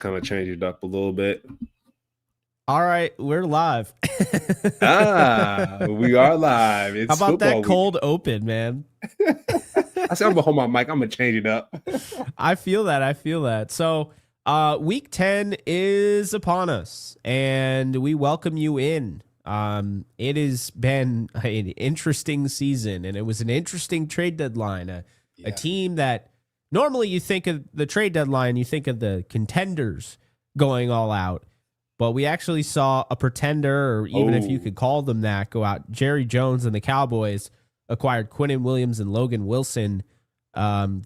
kind of change it up a little bit. All right, we're live. We are live. How It's about football that week. cold open, man? I said I'm gonna hold my mic. I'm gonna change it up. I feel that. I feel that. So, week 10 is upon us, and we welcome you in. It has been an interesting season, and it was an interesting trade deadline. A Yeah. team that normally you think of the trade deadline, you think of the contenders going all out. But we actually saw a pretender, or even if you could call them that, go out. Jerry Jones and the Cowboys acquired Quinnen Williams and Logan Wilson,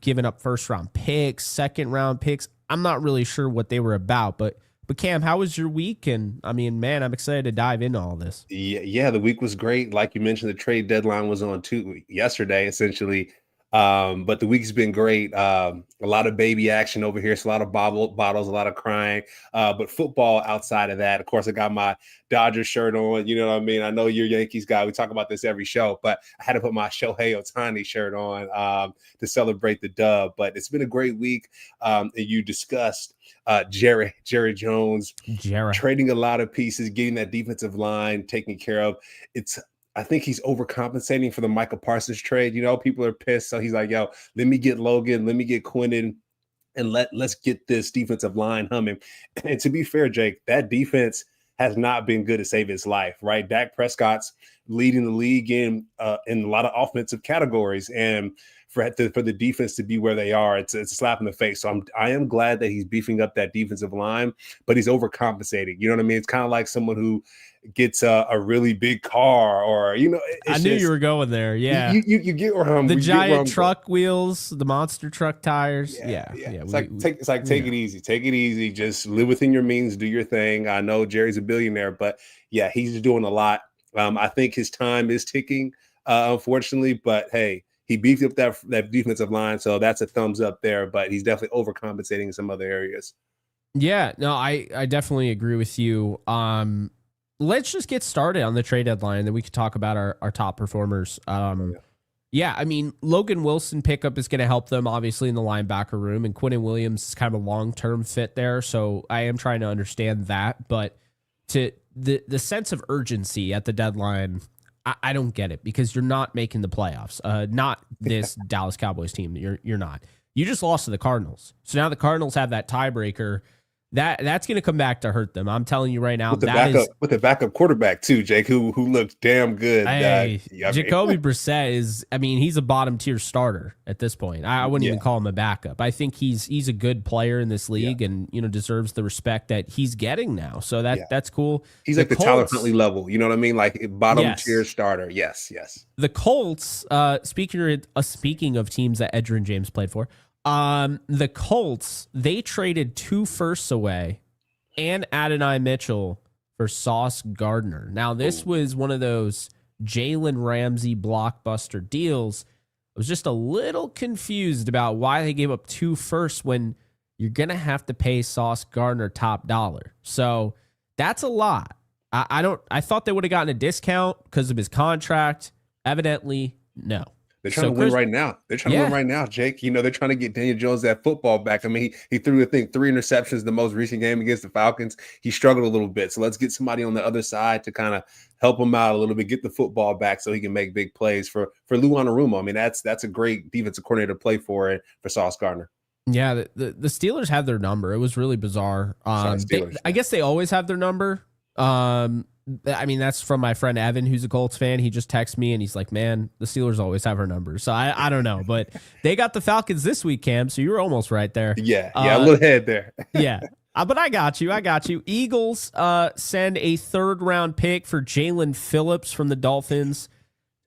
giving up first-round picks, second-round picks. I'm not really sure what they were about, but Cam, how was your week? And I mean, man, I'm excited to dive into all this. Yeah, the week was great. Like you mentioned, the trade deadline was on yesterday, essentially. But the week's been great. A lot of baby action over here. It's a lot of bottles, a lot of crying. But football outside of that, of course, I got my Dodgers shirt on. You know what I mean? I know you're a Yankees guy. We talk about this every show, but I had to put my Shohei Ohtani shirt on to celebrate the dub. But it's been a great week. And you discussed Jerry Jones trading a lot of pieces, getting that defensive line taken care of. I think he's overcompensating for the Michael Parsons trade. You know, people are pissed. So he's like, yo, let me get Logan, let me get Quinnen, and let's get this defensive line humming. And to be fair, Jake, that defense has not been good to save his life, right? Dak Prescott's leading the league in a lot of offensive categories. And for the defense to be where they are, it's a slap in the face. So I am glad that he's beefing up that defensive line, but he's overcompensating. You know what I mean? It's kind of like someone who gets a really big car, or I knew you were going there. Yeah, you get where I'm. The giant truck wheels, the monster truck tires. Yeah. It's like take it easy. Just live within your means, do your thing. I know Jerry's a billionaire, but yeah, he's doing a lot. I think his time is ticking, unfortunately. But hey, he beefed up that defensive line, so that's a thumbs up there. But he's definitely overcompensating in some other areas. Yeah, no, I definitely agree with you. Let's just get started on the trade deadline, and then we could talk about our top performers. Yeah, I mean, Logan Wilson pickup is going to help them, obviously, in the linebacker room, and Quinnen Williams is kind of a long-term fit there, so I am trying to understand that. But to the sense of urgency at the deadline, I don't get it, because you're not making the playoffs. Not this Dallas Cowboys team. You're not. You just lost to the Cardinals. So now the Cardinals have that tiebreaker. That's going to come back to hurt them. I'm telling you right now. With the backup quarterback too, Jake, who looked damn good. Jacoby Brissett is. I mean, he's a bottom tier starter at this point. I wouldn't even call him a backup. I think he's a good player in this league, and deserves the respect that he's getting now. So that's cool. He's like the Tyler Huntley level. You know what I mean? Like bottom tier starter. Yes. The Colts. Speaking of teams that Edgerrin James played for. The Colts, they traded 2 firsts away and Adonai Mitchell for Sauce Gardner. Now, this was one of those Jalen Ramsey blockbuster deals. I was just a little confused about why they gave up 2 firsts when you're going to have to pay Sauce Gardner top dollar. So that's a lot. I thought they would have gotten a discount because of his contract. Evidently, no. They're trying to win right now. They're trying to win right now, Jake. They're trying to get Daniel Jones that football back. I mean, he threw, I think, 3 interceptions the most recent game against the Falcons. He struggled a little bit. So let's get somebody on the other side to kind of help him out a little bit, get the football back so he can make big plays for Lou Anarumo. I mean, that's a great defensive coordinator to play for Sauce Gardner. Yeah, the Steelers had their number. It was really bizarre. I guess they always have their number. I mean, that's from my friend Evan, who's a Colts fan. He just texted me and he's like, man, the Steelers always have her number. So I don't know, but they got the Falcons this week, Cam. So you were almost right there. Yeah, a little head there. Yeah. But I got you. Eagles send a 3rd round pick for Jalen Phillips from the Dolphins.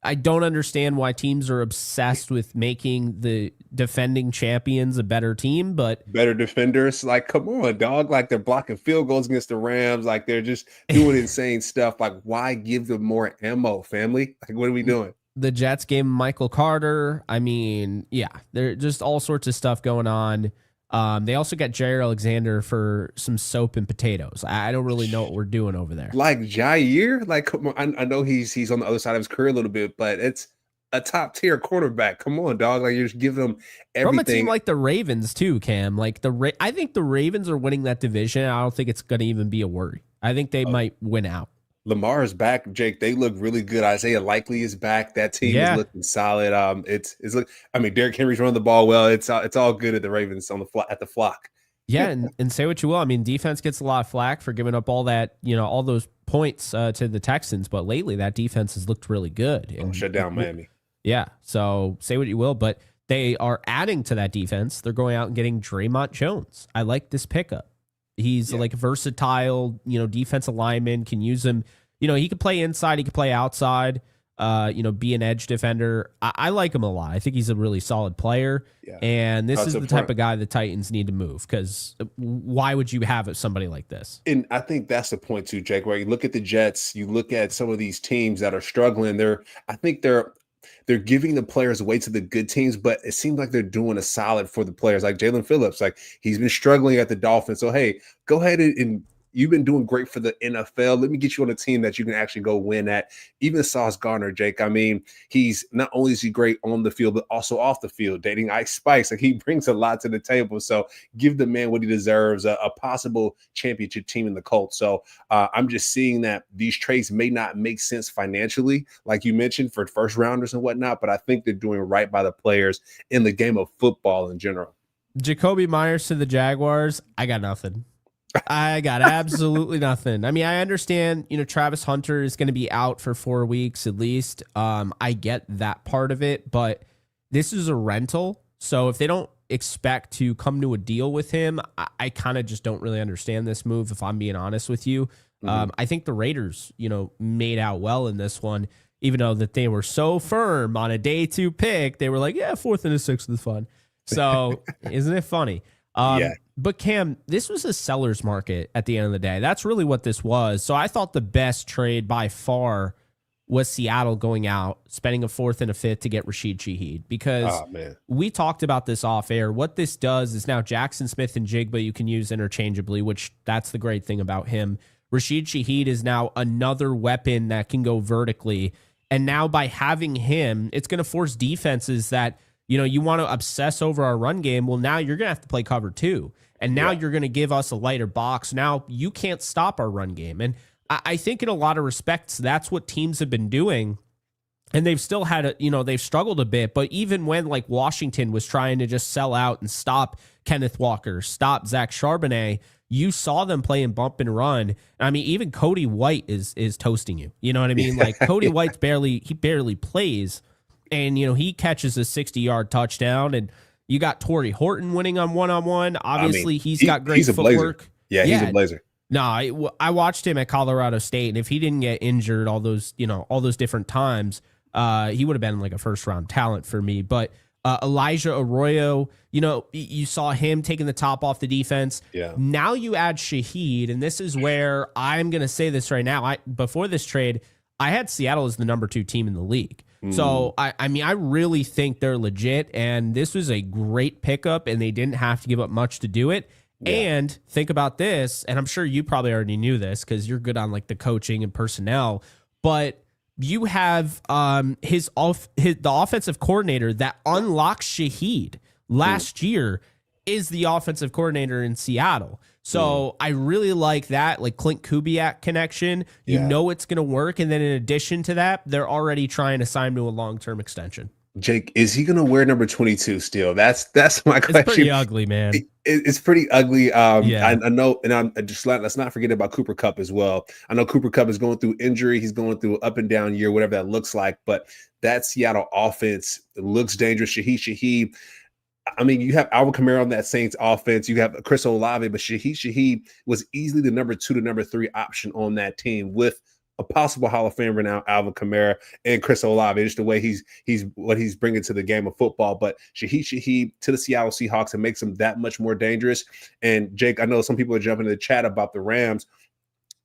I don't understand why teams are obsessed with making the defending champions a better team, but better defenders. Like, come on, dog. Like, they're blocking field goals against the Rams. Like, they're just doing insane stuff. Like, why give them more ammo, family? Like, what are we doing? The Jets gave Michael Carter. I mean, yeah, there's just all sorts of stuff going on. They also got Jair Alexander for some soap and potatoes. I don't really know what we're doing over there. Like Jair, like, come on, I know he's on the other side of his career a little bit, but it's a top tier quarterback. Come on, dog. Like, you're just giving them From a team everything. like the Ravens too, Cam. Like I think the Ravens are winning that division. I don't think it's going to even be a worry. I think they might win out. Lamar is back, Jake. They look really good. Isaiah Likely is back. That team is Yeah. looking solid. It's look. I mean, Derrick Henry's running the ball well. It's all good at the Ravens on the at the flock. Yeah, and say what you will. I mean, defense gets a lot of flack for giving up all that, all those points to the Texans, but lately that defense has looked really good. And Shut down Miami. yeah, so say what you will, but they are adding to that defense. They're going out and getting Draymond Jones. I like this pickup. He's like versatile, defensive lineman, can use him. He could play inside, he could play outside, be an edge defender. I like him a lot. I think he's a really solid player. Yeah. And this is the type of guy the Titans need to move, because why would you have somebody like this? And I think that's the point too, Jake, where you look at the Jets, you look at some of these teams that are struggling. I think they're giving the players away to the good teams, but it seems like they're doing a solid for the players. Like Jalen Phillips, like he's been struggling at the Dolphins. So, hey, go ahead and you've been doing great for the NFL. Let me get you on a team that you can actually go win at. Even Sauce Gardner, Jake. I mean, he's not only is he great on the field, but also off the field, dating Ice Spice. Like, he brings a lot to the table. So give the man what he deserves, a possible championship team in the Colts. So I'm just seeing that these trades may not make sense financially, like you mentioned, for first rounders and whatnot, but I think they're doing right by the players in the game of football in general. Jacoby Myers to the Jaguars. I got nothing. I got absolutely nothing. I mean, I understand, Travis Hunter is going to be out for 4 weeks at least. I get that part of it, but this is a rental. So if they don't expect to come to a deal with him, I kind of just don't really understand this move, if I'm being honest with you. I think the Raiders, made out well in this one, even though that they were so firm on a day 2 pick. They were like, yeah, 4th and a 6th is fun. So isn't it funny? Yeah. But Cam, this was a seller's market at the end of the day. That's really what this was. So I thought the best trade by far was Seattle going out, spending a 4th and a 5th to get Rashid Shaheed, because we talked about this off air. What this does is now Jackson Smith and Jigba you can use interchangeably, which that's the great thing about him. Rashid Shaheed is now another weapon that can go vertically. And now by having him, it's going to force defenses that, you want to obsess over our run game. Well, now you're going to have to play cover 2. And now you're going to give us a lighter box. Now you can't stop our run game. And I think in a lot of respects, that's what teams have been doing. And they've still had they've struggled a bit. But even when like Washington was trying to just sell out and stop Kenneth Walker, stop Zach Charbonnet, you saw them playing bump and run. I mean, even Cody White is toasting you. You know what I mean? Like Cody White's barely plays. And, he catches a 60-yard touchdown, and you got Torrey Horton winning on one-on-one. Obviously, he's got great footwork. Yeah, he's a blazer. No, I watched him at Colorado State, and if he didn't get injured all those different times, he would have been like a first-round talent for me. But Elijah Arroyo, you saw him taking the top off the defense. Yeah. Now you add Shaheed, and this is where I'm going to say this right now. Before this trade, I had Seattle as the number 2 team in the league. So, I mean, I really think they're legit, and this was a great pickup, and they didn't have to give up much to do it. Yeah. And think about this, and I'm sure you probably already knew this because you're good on like the coaching and personnel, but you have the offensive coordinator that unlocked Shaheed last year is the offensive coordinator in Seattle. So I really like that, like Clint Kubiak connection. You know it's going to work. And then in addition to that, they're already trying to sign him to a long-term extension. Jake, is he going to wear number 22 still? That's my question. It's pretty ugly, man. It's pretty ugly. I know, and I'm just let's not forget about Cooper Kupp as well. I know Cooper Kupp is going through injury. He's going through up and down year, whatever that looks like. But that Seattle offense looks dangerous. Shaheed. I mean, you have Alvin Kamara on that Saints offense. You have Chris Olave, but Shaheed was easily the number 2 to number 3 option on that team with a possible Hall of Famer now, Alvin Kamara and Chris Olave. Just the way he's what he's bringing to the game of football. But Shaheed to the Seattle Seahawks and makes him that much more dangerous. And Jake, I know some people are jumping in the chat about the Rams.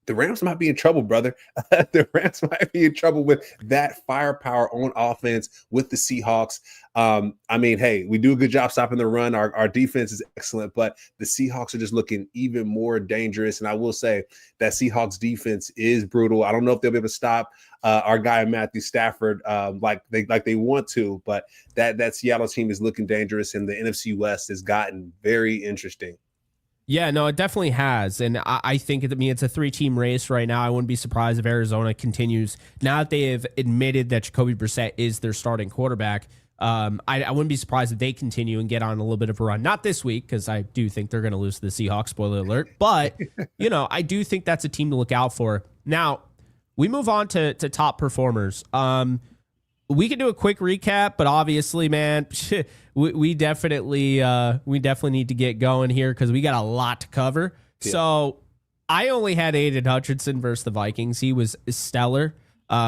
the Rams might be in trouble, brother. The Rams might be in trouble with that firepower on offense with the Seahawks. I mean, hey, we do a good job stopping the run. Our defense is excellent, but the Seahawks are just looking even more dangerous. And I will say that Seahawks defense is brutal. I don't know if they'll be able to stop our guy Matthew Stafford like they want to, but that Seattle team is looking dangerous, and the NFC West has gotten very interesting. Yeah, no, it definitely has. And I think, it's a 3-team race right now. I wouldn't be surprised if Arizona continues. Now that they have admitted that Jacoby Brissett is their starting quarterback, I wouldn't be surprised if they continue and get on a little bit of a run. Not this week, because I do think they're going to lose to the Seahawks, spoiler alert. But, I do think that's a team to look out for. Now, we move on to top performers. We can do a quick recap, but obviously, man, we definitely need to get going here because we got a lot to cover. Yeah. So I only had Aiden Hutchinson versus the Vikings. He was stellar,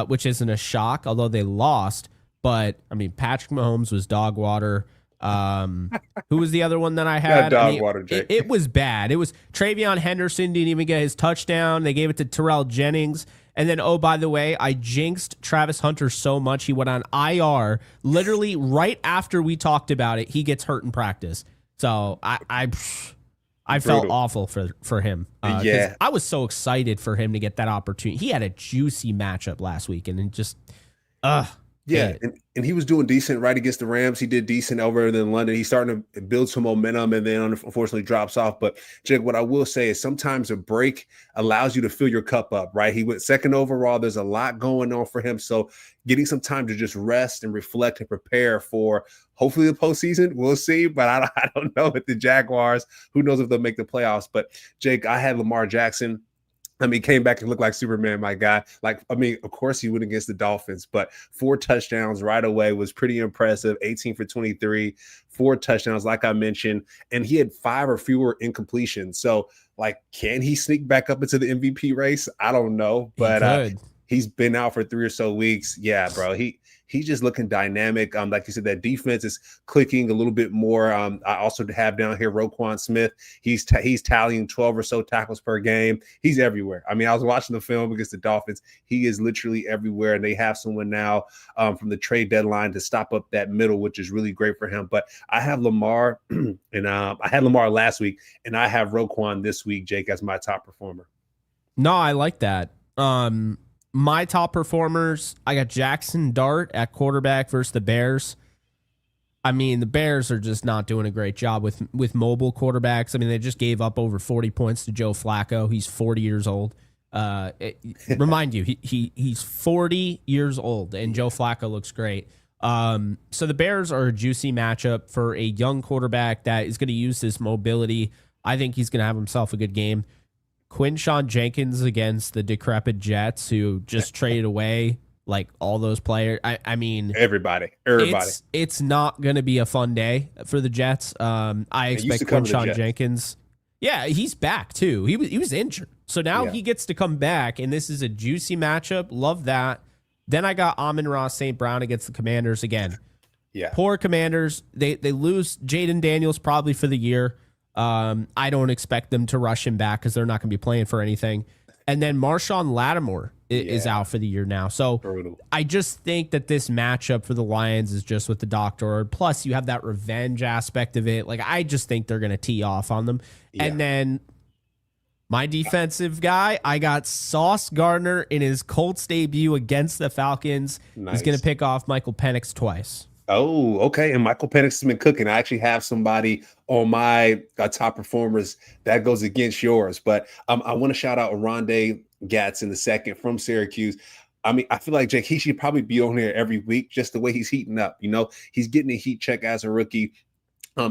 which isn't a shock, although they lost. But I mean, Patrick Mahomes was dog water. Who was the other one that I had? Dog water, Jake. It was bad. It was Travion Henderson didn't even get his touchdown. They gave it to Terrell Jennings. And then, oh, by the way, I jinxed Travis Hunter so much he went on IR literally right after we talked about it. He gets hurt in practice. So I felt awful for him. Yeah. I was so excited for him to get that opportunity. He had a juicy matchup last week, and it just, yeah, and he was doing decent right against the Rams. He did decent over in London. He's starting to build some momentum, and then unfortunately drops off. But Jake, what I will say is sometimes a break allows you to fill your cup up, right? He went second overall. There's a lot going on for him. So getting some time to just rest and reflect and prepare for hopefully the postseason. We'll see, but I don't know with the Jaguars. Who knows if they'll make the playoffs? But Jake, I had Lamar Jackson. I mean, came back and looked like Superman, my guy. Of course he went against the Dolphins, but 4 touchdowns right away was pretty impressive. 18 for 23, 4 touchdowns, like I mentioned, and he had 5 or fewer incompletions. So, can he sneak back up into the MVP race? I don't know, but he's been out for 3 or so weeks. Yeah, bro, he's just looking dynamic. Like you said, that defense is clicking a little bit more. I also have down here Roquan Smith. He's tallying 12 or so tackles per game. He's everywhere. I mean, I was watching the film against the Dolphins. He is literally everywhere, and they have someone now from the trade deadline to stop up that middle, which is really great for him. But I have Lamar, and I had Lamar last week, and I have Roquan this week, Jake, as my top performer. No, I like that. My top performers, I got Jackson Dart at quarterback versus the Bears. I mean, the Bears are just not doing a great job with mobile quarterbacks. I mean, they just gave up over 40 points to Joe Flacco. He's 40 years old. Remind you, he's 40 years old, and Joe Flacco looks great. So the Bears are a juicy matchup for a young quarterback that is going to use his mobility. I think he's going to have himself a good game. Quinshawn Jenkins against the decrepit Jets, who just traded away all those players. I mean, everybody. It's not going to be a fun day for the Jets. I expect Quinshawn Jenkins. Yeah, he's back too. He was injured, so now he gets to come back, and this is a juicy matchup. Love that. Then I got Amon-Ra St. Brown against the Commanders again. Yeah, poor Commanders. They lose Jaden Daniels probably for the year. I don't expect them to rush him back because they're not going to be playing for anything. And then Marshawn Lattimore is out for the year now. So brutal. I just think that this matchup for the Lions is just with the doctor. Plus, you have that revenge aspect of it. I just think they're going to tee off on them. Yeah. And then my defensive guy, I got Sauce Gardner in his Colts debut against the Falcons. Nice. He's going to pick off Michael Penix twice. Oh, okay. And Michael Penix has been cooking. I actually have somebody on my top performers that goes against yours. But I want to shout out Oronde Gadsden II from Syracuse. I mean, I feel like, Jake, he should probably be on here every week, just the way he's heating up. He's getting a heat check as a rookie.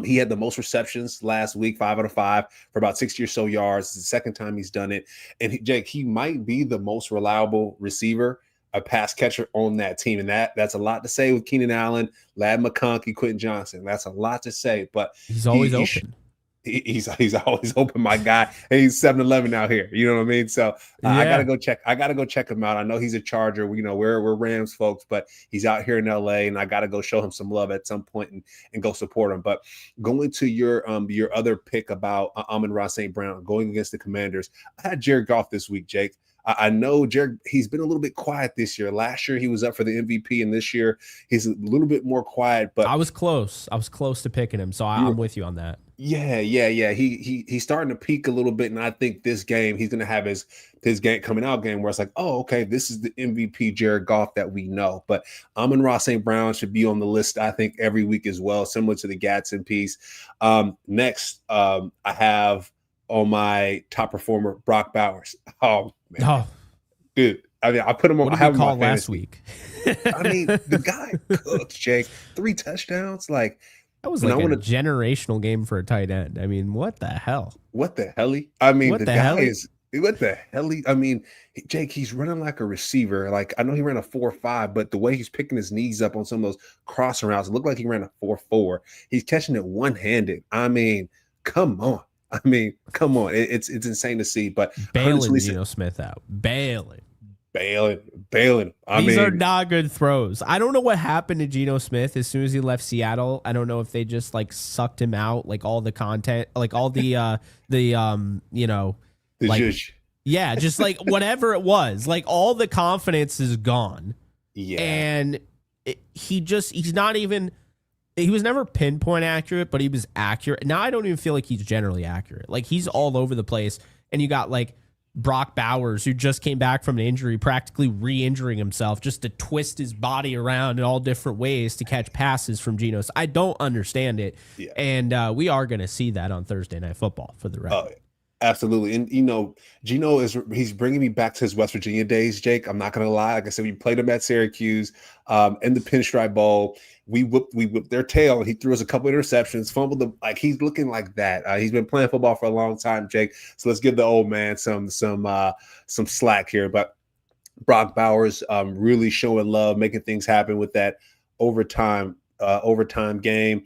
He had the most receptions last week, 5 out of 5 for about 60 or so yards. It's the second time he's done it. And Jake, he might be the most reliable receiver, a pass catcher on that team. And that's a lot to say with Keenan Allen, Ladd McConkey, Quentin Johnson. That's a lot to say, but he's always open. he's always open, my guy, and he's 7-Eleven out here. You know what I mean? So I gotta Yeah. go check. I gotta go check him out. I know he's a Charger. You know, we're Rams folks, but he's out here in LA, and I gotta go show him some love at some point and go support him. But going to your other pick about Amon-Ra St. Brown going against the Commanders, I had Jared Goff this week, Jake. I know Jared, he's been a little bit quiet this year. Last year he was up for the MVP, and this year he's a little bit more quiet. But I was close. I was close to picking him, so I'm with you on that. yeah. He's starting to peak a little bit, and I think this game he's gonna have his game coming out game where it's like, oh, okay, this is the MVP Jared Goff that we know. But Amon-Ra St. Brown should be on the list, I think, every week as well, similar to the Gadsden piece. Next, I have on my top performer Brock Bowers. Oh man, dude. I mean, I put him on. What I did have you him call on last fantasy. week? I mean, the guy cooks, Jake. 3 touchdowns, like. That was And like I a wanna generational game for a tight end. I mean, what the hell? What the hell? I mean, What the the guy hell? is what the hell? I mean, Jake, he's running like a receiver. Like I know he ran a 4.5, but the way he's picking his knees up on some of those crossing routes, it looked like he ran a 4.4. He's catching it one-handed. I mean, come on. It's insane to see. But Bailing Geno Smith out. Bailing. Bailing. These are not good throws. I don't know what happened to Geno Smith as soon as he left Seattle. I don't know if they just like sucked him out, like all the content, like all the you know, the like judge. yeah, just like whatever it was, like all the confidence is gone. Yeah. And he's not even, he was never pinpoint accurate, but he was accurate. Now I don't even feel like he's generally accurate. Like he's all over the place. And you got like Brock Bowers, who just came back from an injury, practically re-injuring himself just to twist his body around in all different ways to catch passes from Geno. I don't understand it. Yeah. And we are going to see that on Thursday Night Football for the record. Oh, absolutely. And, you know, Geno he's bringing me back to his West Virginia days, Jake. I'm not going to lie. Like I said, we played him at Syracuse in the Pinstripe Bowl. We whipped their tail, and he threw us a couple interceptions, fumbled them. Like he's looking like that. He's been playing football for a long time, Jake. So let's give the old man some slack here. But Brock Bowers really showing love, making things happen with that overtime game.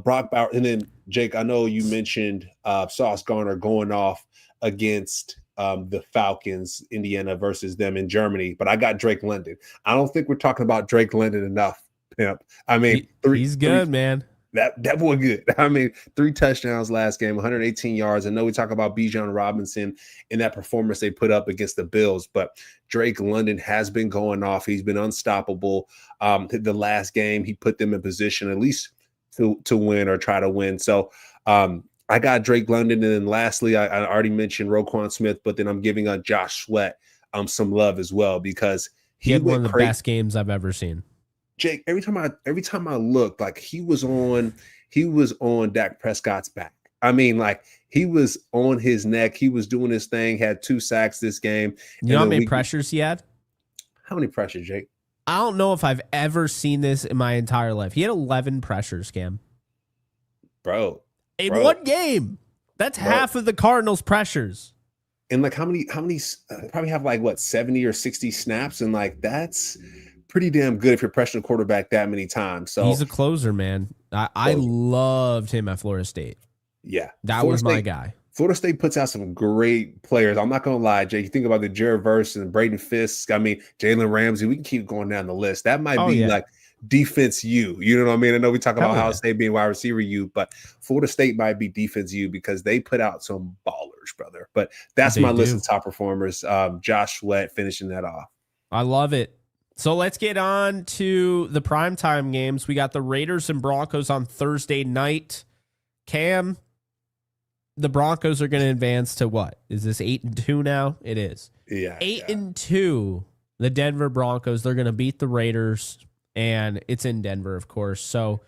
Brock Bowers, and then Jake, I know you mentioned Sauce Gardner going off against the Falcons, Indiana versus them in Germany, but I got Drake London. I don't think we're talking about Drake London enough. Pimp. I mean, he's good, man. That boy good. I mean, 3 touchdowns last game, 118 yards. I know we talk about Bijan Robinson in that performance they put up against the Bills, but Drake London has been going off. He's been unstoppable. The last game, he put them in position at least to win or try to win. So I got Drake London. And then lastly, I already mentioned Roquan Smith, but then I'm giving Josh Sweat some love as well because he had one of the best games I've ever seen. Jake, every time I looked, like he was on Dak Prescott's back. I mean, like he was on his neck. He was doing his thing, had 2 sacks this game. You know how many pressures he had? How many pressures, Jake? I don't know if I've ever seen this in my entire life. He had 11 pressures, Cam. Bro. In one game. That's half of the Cardinals' pressures. And like how many probably have like what 70 or 60 snaps, and like that's pretty damn good if you're pressuring a quarterback that many times. So he's a closer, man. I loved him at Florida State. Yeah. That was my guy. Florida State puts out some great players. I'm not going to lie, Jake. You think about the Jared Verse and Braden Fisk. I mean, Jalen Ramsey. We can keep going down the list. That might be like defense U. You know what I mean? I know we talk about Ohio State being wide receiver U, but Florida State might be defense U because they put out some ballers, brother. But that's my list of top performers. Josh Sweat finishing that off. I love it. So let's get on to the primetime games. We got the Raiders and Broncos on Thursday night. Cam, the Broncos are going to advance to what? Is this 8-2 now? It is. Yeah. 8-2. The Denver Broncos, they're going to beat the Raiders, and it's in Denver, of course. So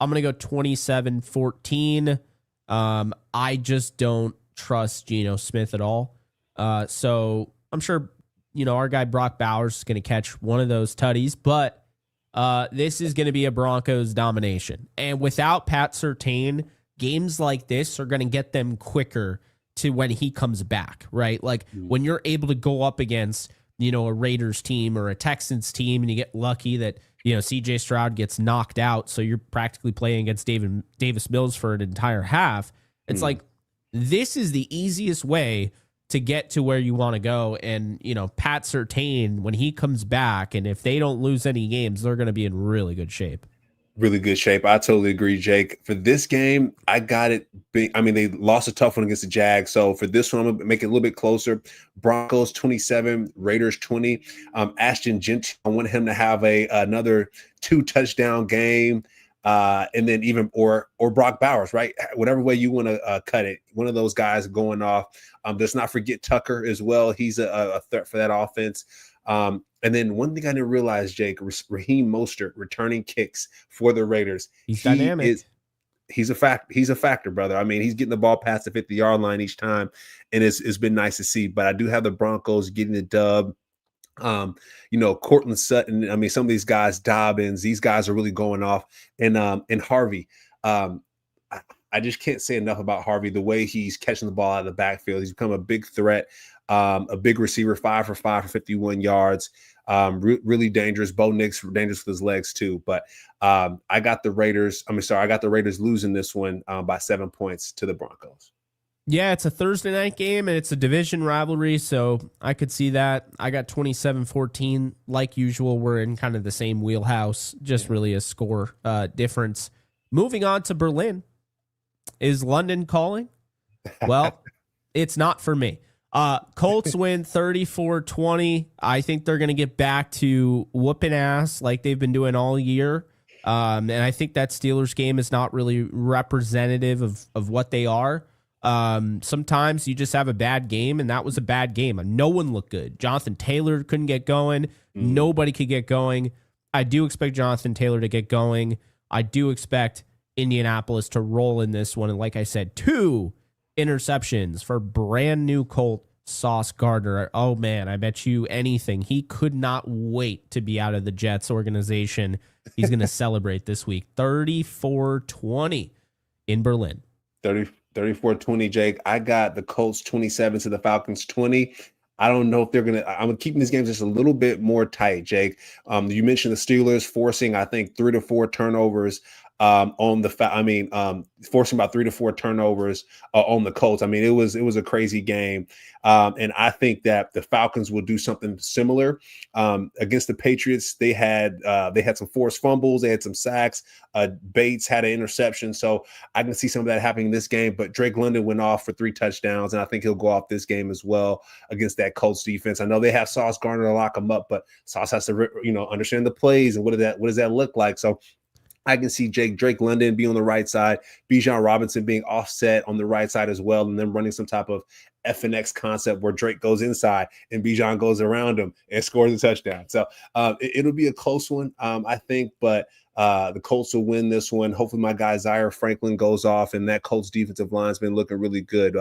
I'm going to go 27-14. I just don't trust Geno Smith at all. So I'm sure our guy Brock Bowers is going to catch one of those tutties, but this is going to be a Broncos domination. And without Pat Surtain, games like this are going to get them quicker to when he comes back, right? Like when you're able to go up against, a Raiders team or a Texans team and you get lucky that, CJ Stroud gets knocked out. So you're practically playing against Davis Mills for an entire half. It's like, this is the easiest way to get to where you want to go. And, Pat Surtain, when he comes back, and if they don't lose any games, they're going to be in really good shape. Really good shape. I totally agree, Jake. For this game, I got it. They lost a tough one against the Jags. So for this one, I'm going to make it a little bit closer. Broncos 27, Raiders 20. Ashton Genty, I want him to have another 2-touchdown game. And then even or Brock Bowers, right? Whatever way you want to cut it. One of those guys going off. Let's not forget Tucker as well. He's a threat for that offense. And then one thing I didn't realize, Jake, Raheem Mostert returning kicks for the Raiders. He's dynamic. He's a factor, brother. I mean, he's getting the ball past the 50-yard line each time, and it's been nice to see. But I do have the Broncos getting the dub. Cortland Sutton. I mean, some of these guys, Dobbins, these guys are really going off. And Harvey, I just can't say enough about Harvey. The way he's catching the ball out of the backfield, he's become a big threat. A big receiver, 5 for 5 for 51 yards. Really dangerous. Bo Nix, dangerous with his legs too. But I got the Raiders. I got the Raiders losing this one by 7 points to the Broncos. Yeah, it's a Thursday night game, and it's a division rivalry, so I could see that. I got 27-14. Like usual, we're in kind of the same wheelhouse, just really a score difference. Moving on to Berlin. Is London calling? Well, it's not for me. Colts win 34-20. I think they're going to get back to whooping ass like they've been doing all year. And I think that Steelers game is not really representative of what they are. Sometimes you just have a bad game, and that was a bad game. No one looked good. Jonathan Taylor couldn't get going. Nobody could get going. I do expect Jonathan Taylor to get going. I do expect Indianapolis to roll in this one. And like I said, 2 interceptions for brand new Colt Sauce Gardner. Oh man, I bet you anything. He could not wait to be out of the Jets organization. He's going to celebrate this week. 34-20 in Berlin. 34-20, Jake. I got the Colts 27 to the Falcons 20. I don't know if they're going to – I'm keeping these games just a little bit more tight, Jake. You mentioned the Steelers forcing, I think, 3 to 4 turnovers forcing about 3 to 4 turnovers on the Colts. I mean, it was a crazy game. And I think that the Falcons will do something similar against the Patriots. They had some forced fumbles. They had some sacks. Bates had an interception. So I can see some of that happening in this game, but Drake London went off for 3 touchdowns. And I think he'll go off this game as well against that Colts defense. I know they have Sauce Gardner to lock him up, but Sauce has to, understand the plays and what does that look like? So I can see Drake London be on the right side, Bijan Robinson being offset on the right side as well, and then running some type of FNX concept where Drake goes inside and Bijan goes around him and scores a touchdown. So it'll be a close one, I think, but the Colts will win this one. Hopefully my guy Zaire Franklin goes off, and that Colts defensive line has been looking really good.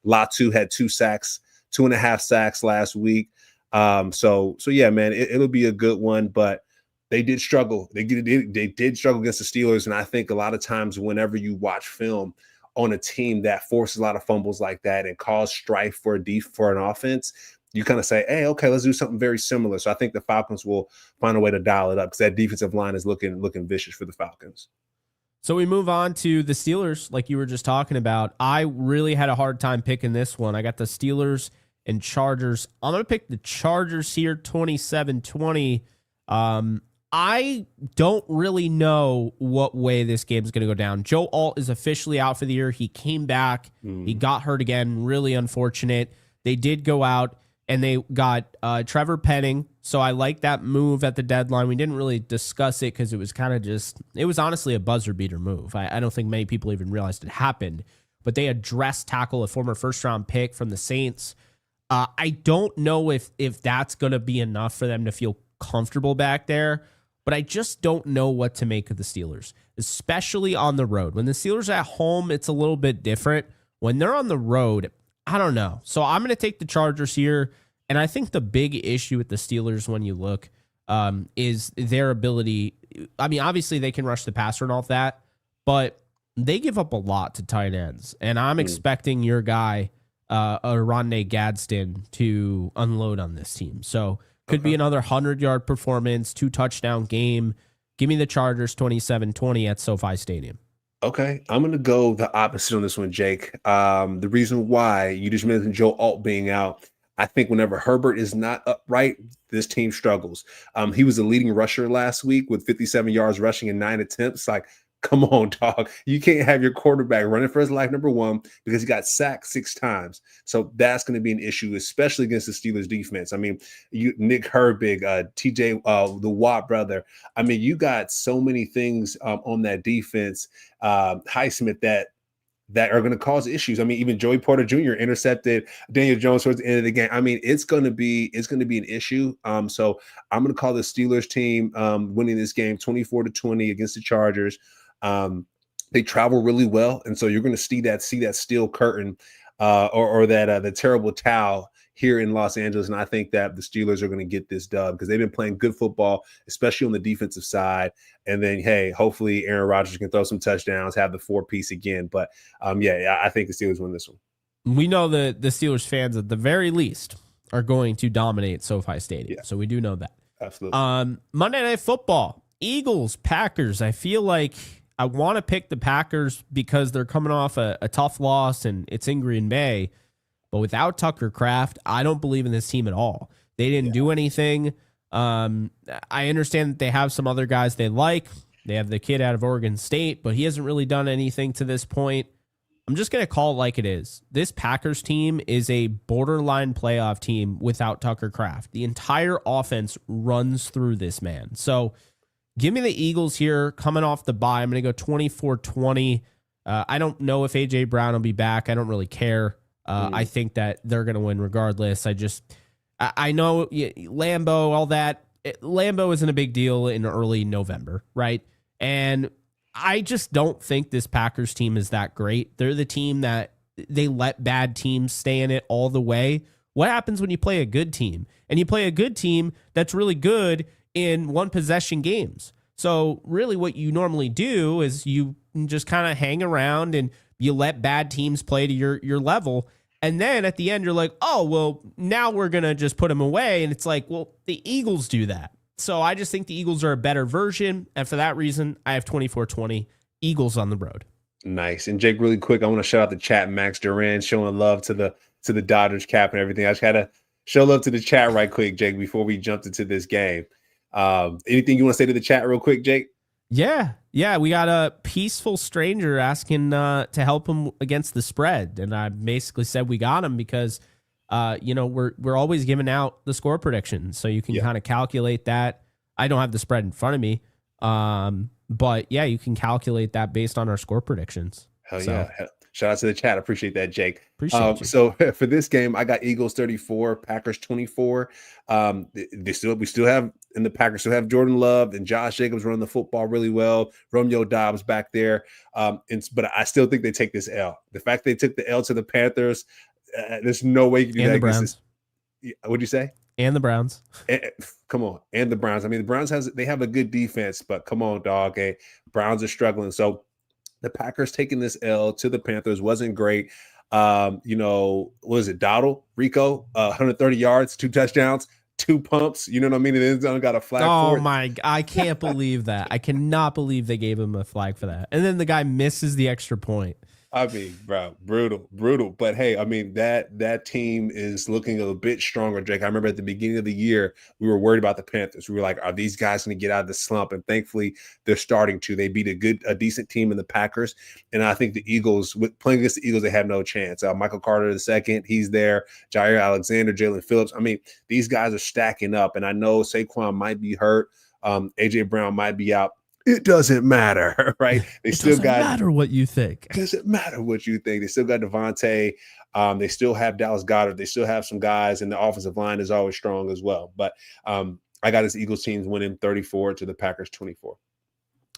Latu had 2.5 sacks last week. So yeah, man, it'll be a good one, but they did struggle. They did struggle against the Steelers, and I think a lot of times whenever you watch film on a team that forces a lot of fumbles like that and cause strife for an offense, you kind of say, hey, okay, let's do something very similar. So I think the Falcons will find a way to dial it up because that defensive line is looking vicious for the Falcons. So we move on to the Steelers, like you were just talking about. I really had a hard time picking this one. I got the Steelers and Chargers. I'm going to pick the Chargers here, 27-20. I don't really know what way this game is going to go down. Joe Alt is officially out for the year. He came back. He got hurt again. Really unfortunate. They did go out and they got Trevor Penning. So I like that move at the deadline. We didn't really discuss it because it was kind of it was honestly a buzzer beater move. I don't think many people even realized it happened, but they addressed tackle, a former first-round pick from the Saints. I don't know if that's going to be enough for them to feel comfortable back there. But I just don't know what to make of the Steelers, especially on the road. When the Steelers are at home, it's a little bit different. When they're on the road, I don't know. So I'm going to take the Chargers here. And I think the big issue with the Steelers when you look is their ability. I mean, obviously they can rush the passer and all that, but they give up a lot to tight ends. And I'm expecting your guy, Rondé Gadsden, to unload on this team. So could be another 100-yard performance, 2-touchdown game. Give me the Chargers 27-20 at SoFi Stadium. Okay, I'm gonna go the opposite on this one, Jake. The reason why you just mentioned Joe Alt being out, I think whenever Herbert is not upright, this team struggles. He was the leading rusher last week with 57 yards rushing in 9 attempts. Like, come on, dog. You can't have your quarterback running for his life, number one, because he got sacked 6 times. So that's going to be an issue, especially against the Steelers defense. I mean, Nick Herbig, TJ, the Watt brother. I mean, you got so many things on that defense, Highsmith, that are going to cause issues. I mean, even Joey Porter Jr. intercepted Daniel Jones towards the end of the game. I mean, it's going to be an issue. So I'm going to call the Steelers team winning this game 24-20 against the Chargers. They travel really well, and so you're going to see that steel curtain or that the terrible towel here in Los Angeles. And I think that the Steelers are going to get this dub because they've been playing good football, especially on the defensive side. And then, hey, hopefully Aaron Rodgers can throw some touchdowns, have the 4-piece again. But yeah, I think the Steelers win this one. We know that the Steelers fans at the very least are going to dominate SoFi Stadium. Yeah. So we do know that. Absolutely. Monday Night Football, Eagles, Packers. I feel like I want to pick the Packers because they're coming off a tough loss and it's in Green Bay. But without Tucker Kraft, I don't believe in this team at all. They didn't do anything. I understand that they have some other guys they like. They have the kid out of Oregon State, but he hasn't really done anything to this point. I'm just going to call it like it is. This Packers team is a borderline playoff team without Tucker Kraft. The entire offense runs through this man. So give me the Eagles here coming off the bye. I'm going to go 24-20. I don't know if A.J. Brown will be back. I don't really care. I think that they're going to win regardless. I know Lambeau, all that. Lambeau isn't a big deal in early November, right? And I just don't think this Packers team is that great. They're the team that they let bad teams stay in it all the way. What happens when you play a good team? And you play a good team that's really good in one possession games. So really what you normally do is you just kind of hang around and you let bad teams play to your level. And then at the end, you're like, oh, well, now we're going to just put them away. And it's like, well, the Eagles do that. So I just think the Eagles are a better version. And for that reason, I have 24-20 Eagles on the road. Nice. And Jake, really quick, I want to shout out the chat, Max Duran, showing love to the Dodgers cap and everything. I just got to show love to the chat right quick, Jake, before we jumped into this game. Anything you want to say to the chat real quick, Jake? Yeah. We got a peaceful stranger asking to help him against the spread, and I basically said we got him because, we're always giving out the score predictions, so you can kind of calculate that. I don't have the spread in front of me, but yeah, you can calculate that based on our score predictions. Hell yeah! Shout out to the chat. I appreciate that, Jake. Appreciate you. So for this game, I got Eagles 34, Packers 24. We still have, and the Packers still have Jordan Love and Josh Jacobs running the football really well. Romeo Doubs back there. But I still think they take this L. The fact they took the L to the Panthers, there's no way you can do and that. The Browns. What'd you say? And the Browns. Come on. And the Browns. I mean, the Browns they have a good defense, but come on, dog. Hey, Browns are struggling. So the Packers taking this L to the Panthers wasn't great. What was it? Dowdle, Rico, 130 yards, 2 touchdowns, 2 pumps. You know what I mean? The end zone got a flag for it. Oh my! I can't believe that. I cannot believe they gave him a flag for that. And then the guy misses the extra point. I mean, bro, brutal. But hey, I mean, that team is looking a bit stronger, Jake. I remember at the beginning of the year, we were worried about the Panthers. We were like, are these guys going to get out of the slump? And thankfully, they're starting to. They beat a decent team in the Packers. And I think the Eagles, playing against the Eagles, they have no chance. Michael Carter II, he's there. Jair Alexander, Jalen Phillips. I mean, these guys are stacking up. And I know Saquon might be hurt. A.J. Brown might be out. It doesn't matter, right? They still got. Doesn't matter what you think. It doesn't matter what you think. They still got Devontae. They still have Dallas Goedert. They still have some guys, and the offensive line is always strong as well. But I got this Eagles teams winning 34 to the Packers 24.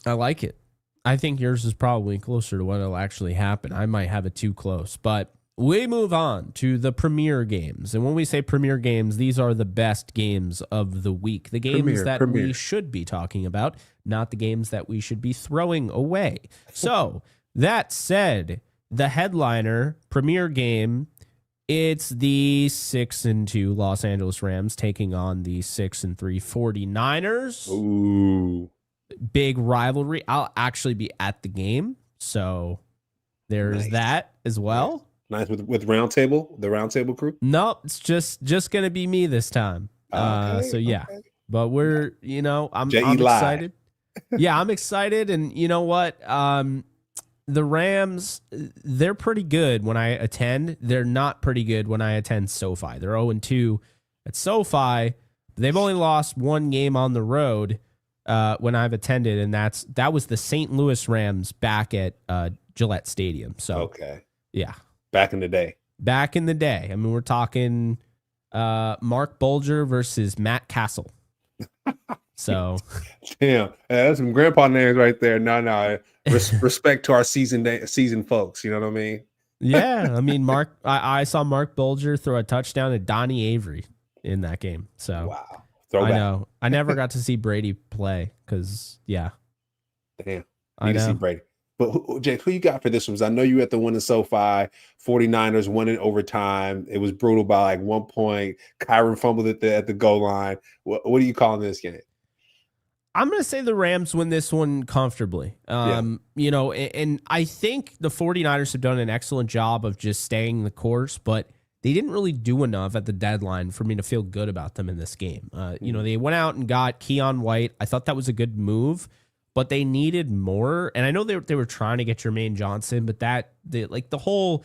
I like it. I think yours is probably closer to what will actually happen. I might have it too close, but we move on to the premier games. And when we say premier games, these are the best games of the week. The games we should be talking about, not the games that we should be throwing away. So that said, the headliner premier game, it's the 6-2 Los Angeles Rams taking on the 6-3 49ers. Ooh. Big rivalry. I'll actually be at the game. So there's Nice. that as well. Nice with the round table crew. Nope, it's just gonna be me this time. Okay. So yeah, Okay. but we're J.E. I'm live. excited. Yeah, I'm excited, and you know what? The Rams, they're pretty good when I attend. They're not pretty good when I attend SoFi. They're 0-2 at SoFi. They've only lost one game on the road when I've attended, and that was the St. Louis Rams back at Gillette Stadium. So Okay. yeah, Back in the day. back in the day. I mean, we're talking Mark Bulger versus Matt Castle. So Damn, that's some grandpa names right there. No. Respect to our season folks. You know what I mean? yeah, I mean, I saw Mark Bulger throw a touchdown to Donnie Avery in that game. So Wow. Throwback. I know I never got to see Brady play because yeah, Damn. I Need to see know. Brady. But Jake, who you got for this one? 'Cause I know you at the one in SoFi. 49ers won in overtime. It was brutal by like 1 point. Kyron fumbled at the goal line. What are you calling this game? I'm going to say the Rams win this one comfortably. And I think the 49ers have done an excellent job of just staying the course, but they didn't really do enough at the deadline for me to feel good about them in this game. They went out and got Keon White. I thought that was a good move, but they needed more. And I know they were trying to get Jermaine Johnson, but the whole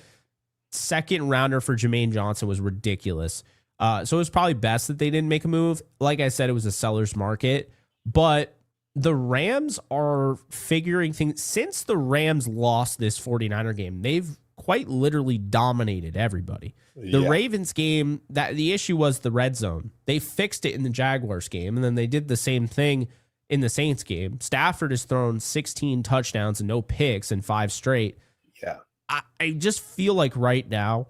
second rounder for Jermaine Johnson was ridiculous. So it was probably best that they didn't make a move. Like I said, it was a seller's market. But the Rams are figuring things. Since the Rams lost this 49er game, they've quite literally dominated everybody. The Yeah. Ravens game, that the issue was the red zone. They fixed it in the Jaguars game, and then they did the same thing in the Saints game. Stafford has thrown 16 touchdowns and no picks in 5 straight. Yeah. I just feel like right now,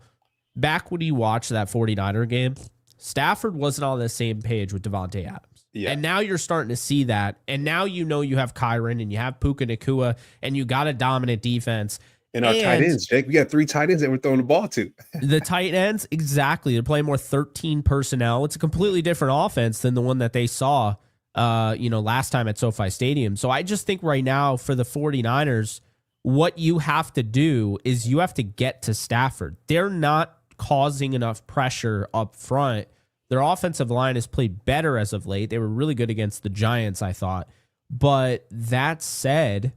back when you watch that 49er game, Stafford wasn't on the same page with Devontae Adams. Yeah. And now you're starting to see that. And now you have Kyron and you have Puka Nakua and you got a dominant defense. And our tight ends, Jake. We got 3 tight ends that we're throwing the ball to. The tight ends, exactly. They're playing more 13 personnel. It's a completely different offense than the one that they saw last time at SoFi Stadium. So I just think right now for the 49ers, what you have to do is you have to get to Stafford. They're not causing enough pressure up front. Their offensive line has played better as of late. They were really good against the Giants, I thought. But that said,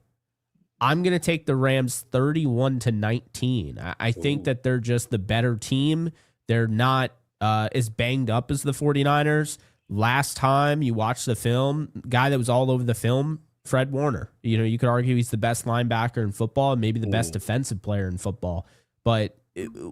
I'm going to take the Rams 31-19. I think that they're just the better team. They're not as banged up as the 49ers. Last time you watched the film, guy that was all over the film, Fred Warner. You could argue he's the best linebacker in football and maybe the best defensive player in football. But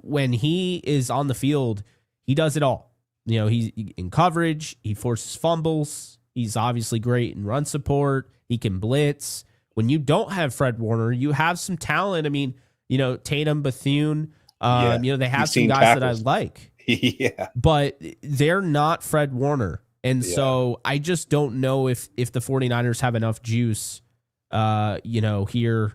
when he is on the field, he does it all. He's in coverage. He forces fumbles. He's obviously great in run support. He can blitz. When you don't have Fred Warner, you have some talent. I mean, Tatum, Bethune, they have some guys that I like. Yeah. But they're not Fred Warner. And so I just don't know if the 49ers have enough juice, here.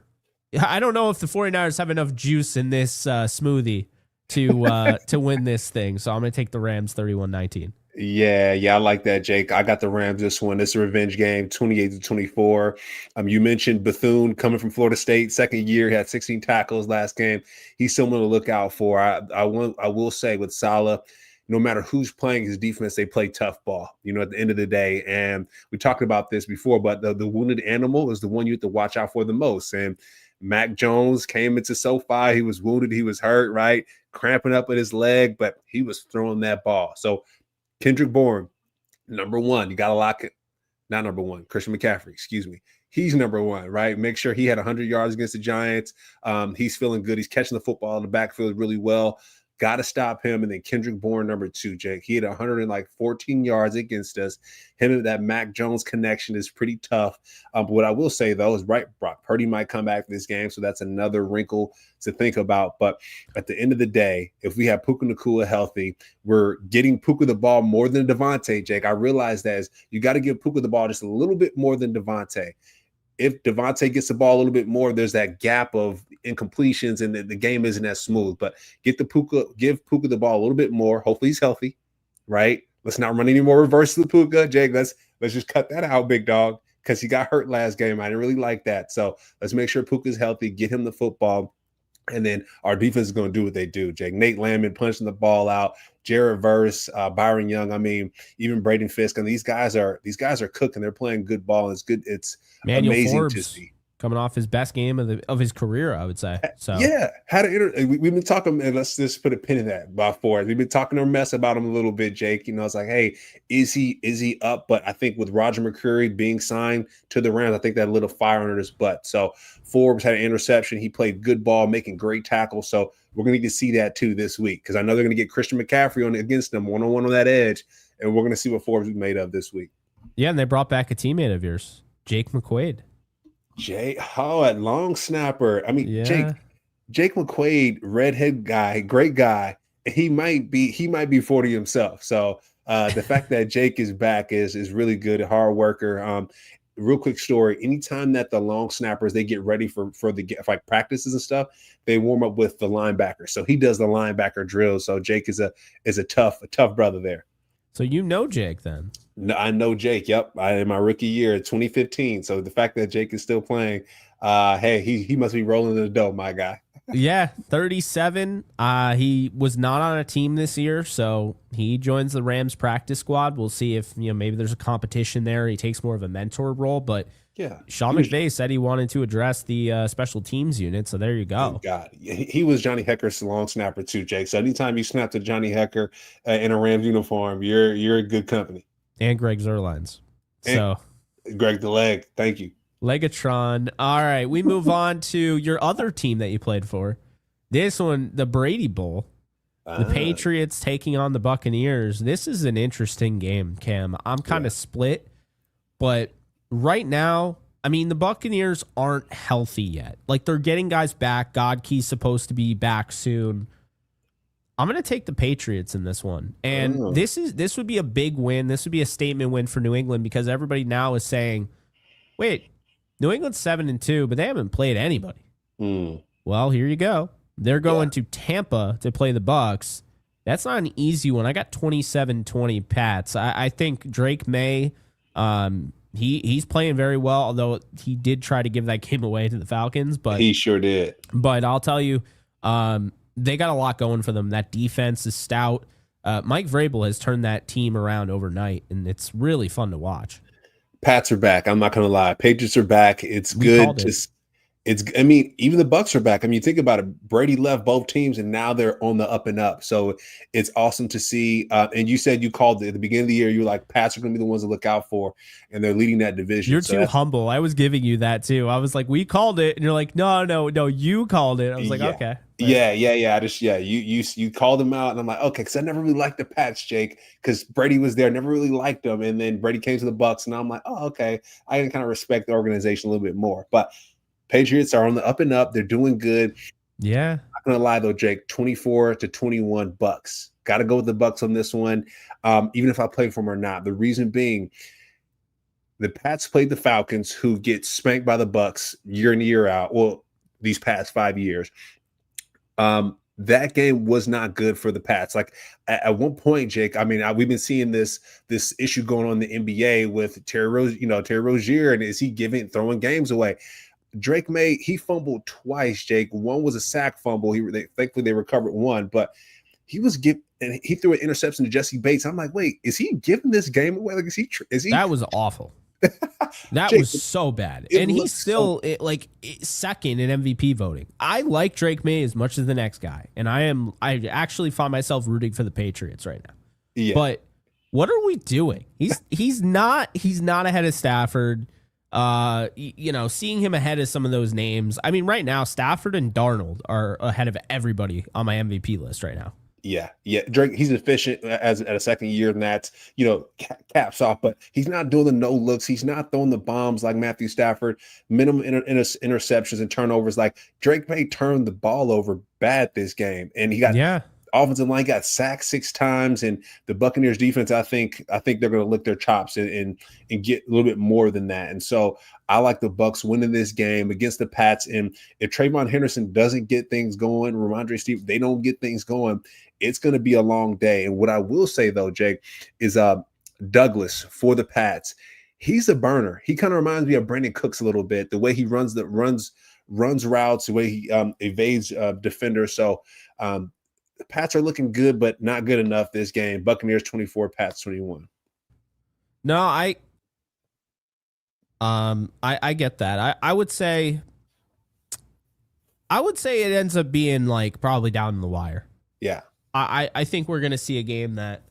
I don't know if the 49ers have enough juice in this smoothie to win this thing. So I'm going to take the Rams 31-19. Yeah, I like that, Jake. I got the Rams this one. It's a revenge game, 28-24. You mentioned Bethune coming from Florida State, second year, he had 16 tackles last game. He's someone to look out for. I will say with Saleh, no matter who's playing his defense, they play tough ball, at the end of the day. And we talked about this before, but the wounded animal is the one you have to watch out for the most. And Mac Jones came into SoFi. He was wounded. He was hurt, right? Cramping up at his leg, but he was throwing that ball. So Kendrick Bourne, number one. You got to lock it. Not number one. Christian McCaffrey, excuse me. He's number one, right? Make sure he had 100 yards against the Giants. He's feeling good. He's catching the football in the backfield really well. Got to stop him. And then Kendrick Bourne, number 2, Jake. He had 114 yards against us. Him and that Mac Jones connection is pretty tough. But what I will say, though, is Brock Purdy might come back for this game, so that's another wrinkle to think about. But at the end of the day, if we have Puka Nakua healthy, we're getting Puka the ball more than Devontae, Jake. I realize that you got to give Puka the ball just a little bit more than Devontae. If Devontae gets the ball a little bit more, there's that gap of incompletions and the game isn't as smooth. But give Puka the ball a little bit more. Hopefully he's healthy, right? Let's not run any more reverse to the Puka, Jake. Let's just cut that out, big dog. because he got hurt last game. I didn't really like that. So let's make sure Puka's healthy, get him the football. And then our defense is going to do what they do. Jake, Nate Landman punching the ball out, Jared Verse, Byron Young. I mean, even Braden Fisk. And these guys are cooking. They're playing good ball. It's good. It's Manuel amazing Forbes to see. Coming off his best game of his career, I would say. So yeah, we've been talking, and let's just put a pin in that about Ford. We've been talking a mess about him a little bit, Jake. You know, it's like, hey, is he up? But I think with Roger McCreary being signed to the Rams, I think that lit a fire under his butt. So Forbes had an interception. He played good ball, making great tackles. So we're going to get to see that too this week, because I know they're going to get Christian McCaffrey on against them one-on-one on that edge, and we're going to see what Forbes is made of this week. Yeah, and they brought back a teammate of yours, Jake McQuaid. At long snapper. I mean, yeah. Jake McQuaid, redhead guy, great guy. He might be 40 himself. So the fact that Jake is back is really good. A hard worker. Real quick story. Anytime that the long snappers, they get ready for the like practices and stuff, they warm up with the linebacker. So he does the linebacker drill. So Jake is a tough brother there. So you know Jake then? No, I know Jake. Yep, in my rookie year, 2015. So the fact that Jake is still playing, hey, he must be rolling in the dough, my guy. Yeah, 37. He was not on a team this year, so he joins the Rams practice squad. We'll see if maybe there's a competition there. He takes more of a mentor role, but yeah, Sean McVay said he wanted to address the special teams unit, so there you go. Thank God, he was Johnny Hecker's long snapper too, Jake. So anytime you snap to Johnny Hecker in a Rams uniform, you're a good company. And Greg Zuerleins. So Greg the Leg, thank you. Legatron. All right, we move on to your other team that you played for. This one, the Brady Bowl. The Patriots taking on the Buccaneers. This is an interesting game, Cam. I'm kind of split, but right now, I mean, the Buccaneers aren't healthy yet. Like, they're getting guys back. Godkey's supposed to be back soon. I'm going to take the Patriots in this one. And this would be a big win. This would be a statement win for New England, because everybody now is saying, wait, New England's 7-2, but they haven't played anybody. Well, here you go. They're going to Tampa to play the Bucs. That's not an easy one. I got 27-20 Pats. I think Drake May, he's playing very well, although he did try to give that game away to the Falcons. But he sure did. But I'll tell you, they got a lot going for them. That defense is stout. Mike Vrabel has turned that team around overnight, and it's really fun to watch. Pats are back. I'm not going to lie. Patriots are back. It's good. I mean, even the Bucs are back. I mean, you think about it. Brady left both teams, and now they're on the up and up. So it's awesome to see. And you said you called it at the beginning of the year. You were like, Pats are going to be the ones to look out for, and they're leading that division. You're too humble. I was giving you that too. I was like, we called it, and you're like, no, you called it. I was like, okay. Yeah. You called them out, and I'm like, okay, because I never really liked the Pats, Jake, because Brady was there. Never really liked them, and then Brady came to the Bucs, and I'm like, oh, okay, I can kind of respect the organization a little bit more. But Patriots are on the up and up. They're doing good. Yeah. Not gonna lie though, Jake, 24-21 Bucs. Got to go with the Bucs on this one, even if I play for them or not. The reason being, the Pats played the Falcons, who get spanked by the Bucs year in year out. Well, these past 5 years. That game was not good for the Pats. Like at one point, Jake, I mean, we've been seeing this issue going on in the NBA with Terry Rozier, and is he throwing games away? Drake May, he fumbled twice, Jake. One was a sack fumble. Thankfully they recovered one, but he threw an interception to Jesse Bates. I'm like, wait, is he giving this game away? Like, is he? That was awful. That Jake, was so bad. And he's still second in MVP voting. I like Drake May as much as the next guy. And I actually find myself rooting for the Patriots right now. Yeah. But what are we doing? He's not ahead of Stafford. Seeing him ahead of some of those names. I mean, right now, Stafford and Darnold are ahead of everybody on my MVP list right now. Yeah. Drake, he's efficient at a second year, and that's, caps off, but he's not doing the no looks. He's not throwing the bombs like Matthew Stafford, minimum interceptions and turnovers. Like Drake May turned the ball over bad this game, and he got offensive line got sacked 6 times, and the Buccaneers defense, I think they're going to lick their chops and get a little bit more than that. And so I like the Bucs winning this game against the Pats. And if Trayvon Henderson doesn't get things going, Ramondre Steve, they don't get things going, it's going to be a long day. And what I will say though, Jake, is Douglas for the Pats. he's a burner. He kind of reminds me of Brandon Cooks a little bit. The way he runs routes, the way he evades defenders. So the Pats are looking good, but not good enough this game. Buccaneers 24, Pats 21. No, I get that. I would say it ends up being like probably down in the wire. Yeah. I think we're gonna see a game that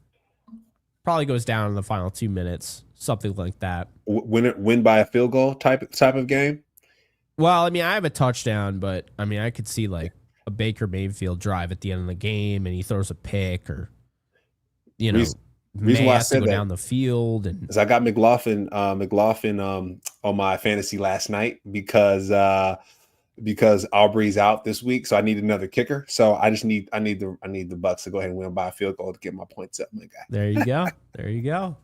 probably goes down in the final 2 minutes, something like that. Win by a field goal type of game. Well, I mean, I have a touchdown, but I mean, I could see like a Baker Mayfield drive at the end of the game, and he throws a pick, or reason why I has to said go that down the field, and is I got McLaughlin on my fantasy last night because Aubrey's out this week, so I need another kicker. So I need the Bucks to go ahead and win by a field goal to get my points up, my guy. There you go. There you go.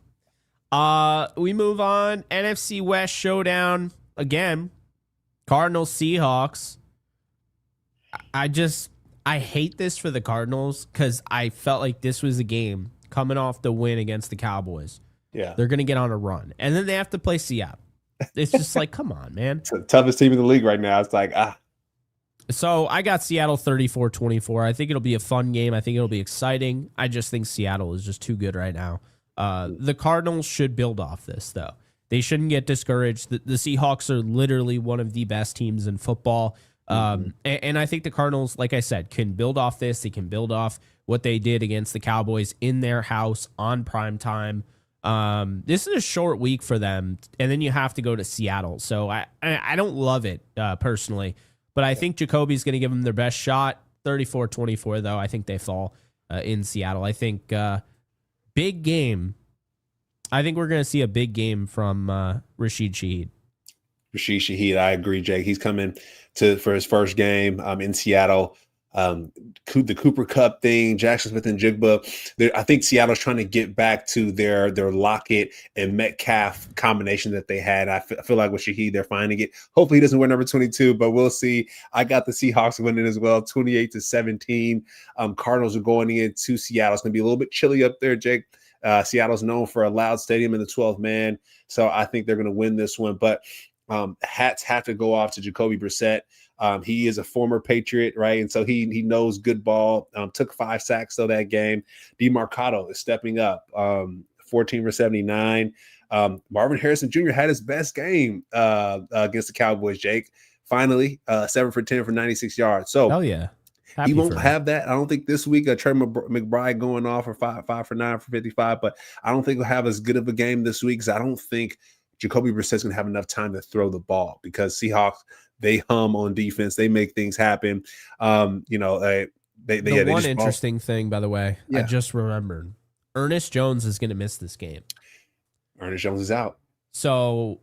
We move on. NFC West showdown again. Cardinals Seahawks. I hate this for the Cardinals because I felt like this was a game coming off the win against the Cowboys. Yeah. They're going to get on a run. And then they have to play Seattle. It's just like, come on, man. It's the toughest team in the league right now. It's like, So I got Seattle 34-24. I think it'll be a fun game. I think it'll be exciting. I just think Seattle is just too good right now. The Cardinals should build off this, though. They shouldn't get discouraged. The Seahawks are literally one of the best teams in football. And I think the Cardinals, like I said, can build off this. They can build off what they did against the Cowboys in their house on prime time. This is a short week for them, and then you have to go to Seattle. So I don't love it personally, but I think Jacoby's going to give them their best shot. 34-24, though. I think they fall in Seattle. I think big game. I think we're going to see a big game from Rashid Shaheed. Rashid Shaheed, I agree, Jake. He's coming for his first game in Seattle. The Cooper Cup thing, Jackson Smith and Jigba. I think Seattle's trying to get back to their Lockett and Metcalf combination that they had. I feel like with Shaheed, they're finding it. Hopefully he doesn't wear number 22, but we'll see. I got the Seahawks winning as well, 28-17. Cardinals are going into Seattle. It's going to be a little bit chilly up there, Jake. Seattle's known for a loud stadium in the 12th man, so I think they're going to win this one. But hats have to go off to Jacoby Brissett. He is a former Patriot, right? And so he knows good ball. Took 5 sacks though that game. DeMarcado is stepping up. 14 for 79. Marvin Harrison Jr. had his best game against the Cowboys, Jake. Finally, 7 for 10 for 96 yards. So hell yeah. He won't have that. I don't think this week. Trey McBride going off for 5 for 9 for 55, but I don't think he'll have as good of a game this week because I don't think Jacoby Brissett's going to have enough time to throw the ball because Seahawks, they hum on defense. They make things happen. One interesting thing, by the way, I just remembered. Ernest Jones is going to miss this game. Ernest Jones is out. So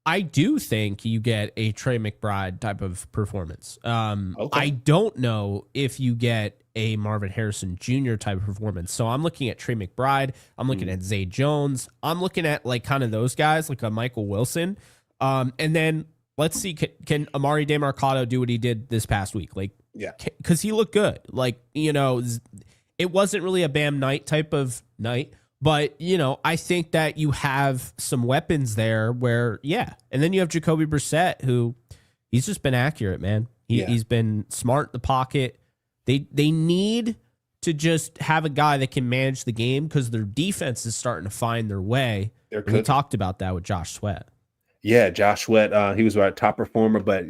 I do think you get a Trey McBride type of performance. Okay. I don't know if you get a Marvin Harrison Jr. type of performance. So I'm looking at Trey McBride. I'm looking at Zay Jones. I'm looking at like kind of those guys, like a Michael Wilson. And then let's see, can Amari DeMarcado do what he did this past week? Like, yeah, because he looked good. Like, it wasn't really a Bam Knight type of night. But, I think that you have some weapons there where, yeah. And then you have Jacoby Brissett, who he's just been accurate, man. He's been smart in the pocket. They need to just have a guy that can manage the game because their defense is starting to find their way. We talked about that with Josh Sweat. Yeah, Josh Sweat, he was our top performer, but,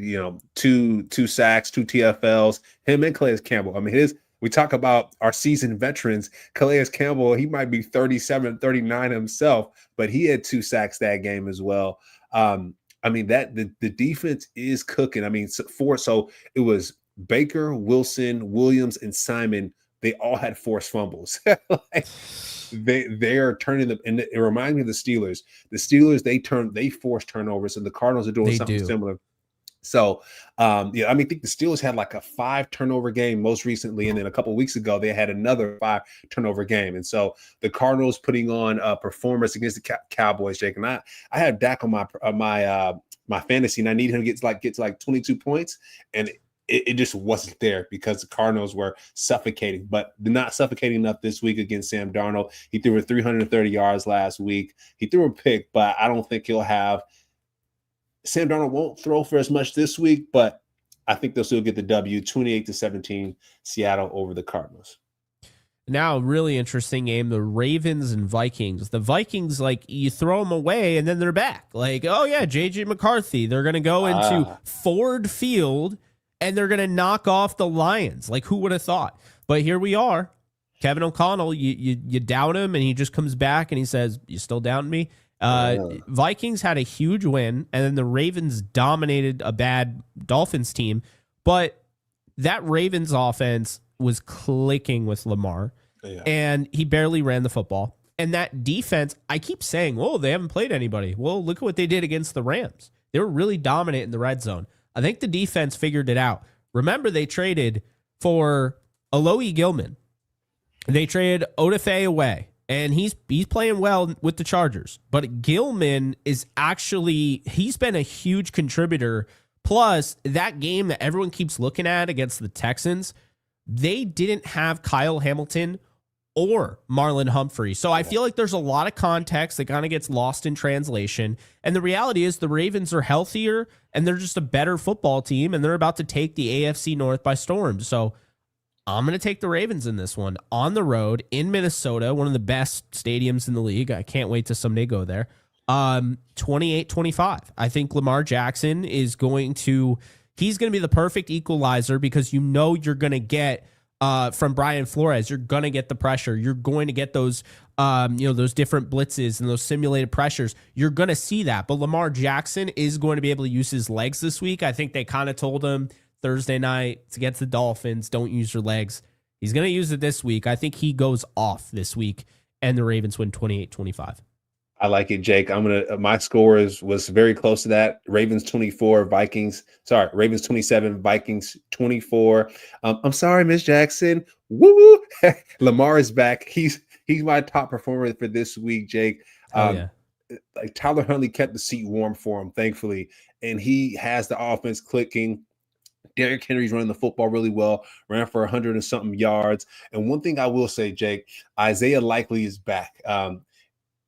2 sacks, 2 TFLs, him and Calais Campbell. I mean, we talk about our seasoned veterans. Calais Campbell, he might be 37, 39 himself, but he had 2 sacks that game as well. The defense is cooking. I mean, so it was Baker, Wilson, Williams, and Simon. They all had forced fumbles. They are turning them, and it reminds me of the Steelers. The Steelers, they force turnovers, and the Cardinals are doing something similar. So, I think the Steelers had like a 5 turnover game most recently, and then a couple of weeks ago they had another 5 turnover game. And so the Cardinals putting on a performance against the Cowboys, Jake. And I have Dak on my fantasy, and I need him to get to like 22 points. And it just wasn't there because the Cardinals were suffocating, but not suffocating enough this week against Sam Darnold. He threw for 330 yards last week. He threw a pick, but I don't think he'll have. Sam Darnold won't throw for as much this week, but I think they'll still get the W, 28-17, Seattle over the Cardinals. Now, really interesting game, the Ravens and Vikings. The Vikings, like, you throw them away and then they're back. Like, oh, yeah, J.J. McCarthy. They're going to go into Ford Field and they're going to knock off the Lions. Like, who would have thought? But here we are. Kevin O'Connell, you doubt him, and he just comes back and he says, you still doubting me? Vikings had a huge win, and then the Ravens dominated a bad Dolphins team. But that Ravens offense was clicking with Lamar, and he barely ran the football. And that defense, I keep saying, oh, they haven't played anybody. Well, look at what they did against the Rams. They were really dominant in the red zone. I think the defense figured it out. Remember, they traded for Alohi Gilman. They traded Odafe away, and he's playing well with the Chargers. But Gilman is actually, he's been a huge contributor. Plus, that game that everyone keeps looking at against the Texans, they didn't have Kyle Hamilton or Marlon Humphrey. So I feel like there's a lot of context that kind of gets lost in translation. And the reality is the Ravens are healthier and they're just a better football team, and they're about to take the AFC North by storm. So I'm going to take the Ravens in this one on the road in Minnesota, one of the best stadiums in the league. I can't wait to someday go there. 28-25. I think Lamar Jackson is going to, he's going to be the perfect equalizer because you know you're going to get from Brian Flores, you're going to get the pressure. You're going to get those, those different blitzes and those simulated pressures. You're going to see that. But Lamar Jackson is going to be able to use his legs this week. I think they kind of told him Thursday night against the Dolphins, don't use your legs. He's going to use it this week. I think he goes off this week, and the Ravens win 28-25. I like it, Jake. My score was very close to that. Ravens 24, Ravens 27, Vikings 24. I'm sorry, Miss Jackson. Woo! Lamar is back. He's my top performer for this week, Jake. Like Tyler Huntley kept the seat warm for him, thankfully, and he has the offense clicking. Derrick Henry's running the football really well, ran for 100 and something yards. And one thing I will say, Jake, Isaiah Likely is back.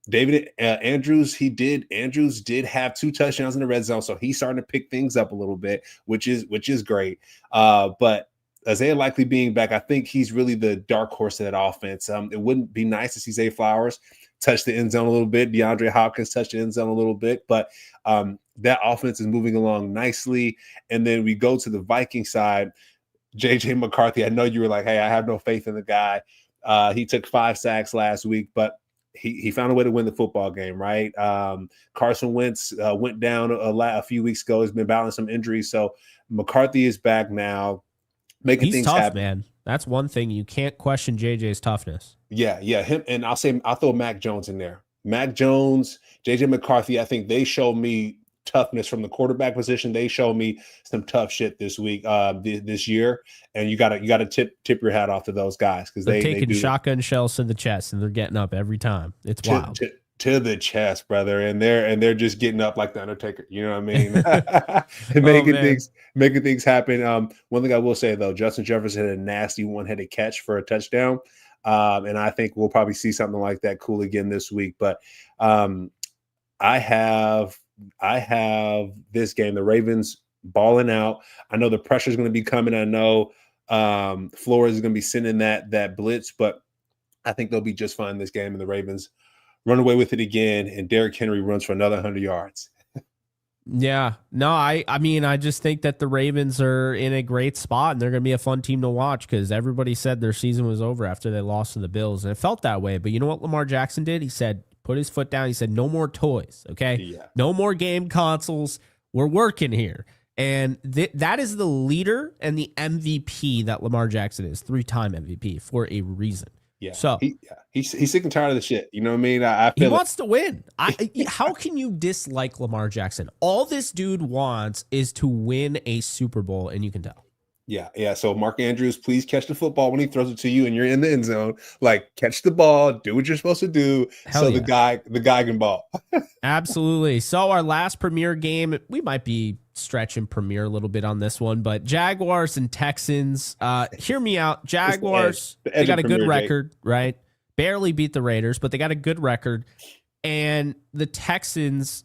David Andrews did have 2 touchdowns in the red zone, so he's starting to pick things up a little bit, which is great. But Isaiah Likely being back, I think he's really the dark horse of that offense. It wouldn't be nice to see Zay Flowers touch the end zone a little bit. DeAndre Hopkins touch the end zone a little bit, but that offense is moving along nicely. And then we go to the Viking side. J.J. McCarthy, I know you were like, hey, I have no faith in the guy. He took 5 sacks last week, but he found a way to win the football game, right? Carson Wentz went down a few weeks ago. He's been battling some injuries. So McCarthy is back now, making things tough, happen. Man. That's one thing. You can't question JJ's toughness. Yeah. Him, and I'll throw Mac Jones in there. Mac Jones, JJ McCarthy, I think they show me toughness from the quarterback position. They show me some tough shit this week, this year, and you gotta tip your hat off to those guys because they're taking shotgun shells to the chest and they're getting up every time. It's wild to the chest, brother, and they're just getting up like the Undertaker. You know what I mean? making things happen. One thing I will say though, Justin Jefferson had a nasty one-headed catch for a touchdown, and I think we'll probably see something like that cool again this week. But I have this game, the Ravens balling out. I know the pressure is going to be coming. I know Flores is going to be sending that blitz, but I think they'll be just fine this game, and the Ravens run away with it again, and Derrick Henry runs for another 100 yards. Yeah. No, I mean, I just think that the Ravens are in a great spot, and they're going to be a fun team to watch because everybody said their season was over after they lost to the Bills, and it felt that way. But you know what Lamar Jackson did? He said, put his foot down. He said, no more toys, okay? Yeah. No more game consoles. We're working here. And that is the leader and the MVP that Lamar Jackson is, 3-time MVP for a reason. Yeah. So he's sick and tired of the shit. You know what I mean? I feel he wants to win. How can you dislike Lamar Jackson? All this dude wants is to win a Super Bowl, and you can tell. Yeah. So Mark Andrews, please catch the football when he throws it to you and you're in the end zone. Like, catch the ball, do what you're supposed to do. Hell yeah. The guy can ball. Absolutely. So our last premier game, we might be stretch and premiere a little bit on this one, but Jaguars and Texans, hear me out. Jaguars, they got a good record, right? Barely beat the Raiders, but they got a good record. And the Texans,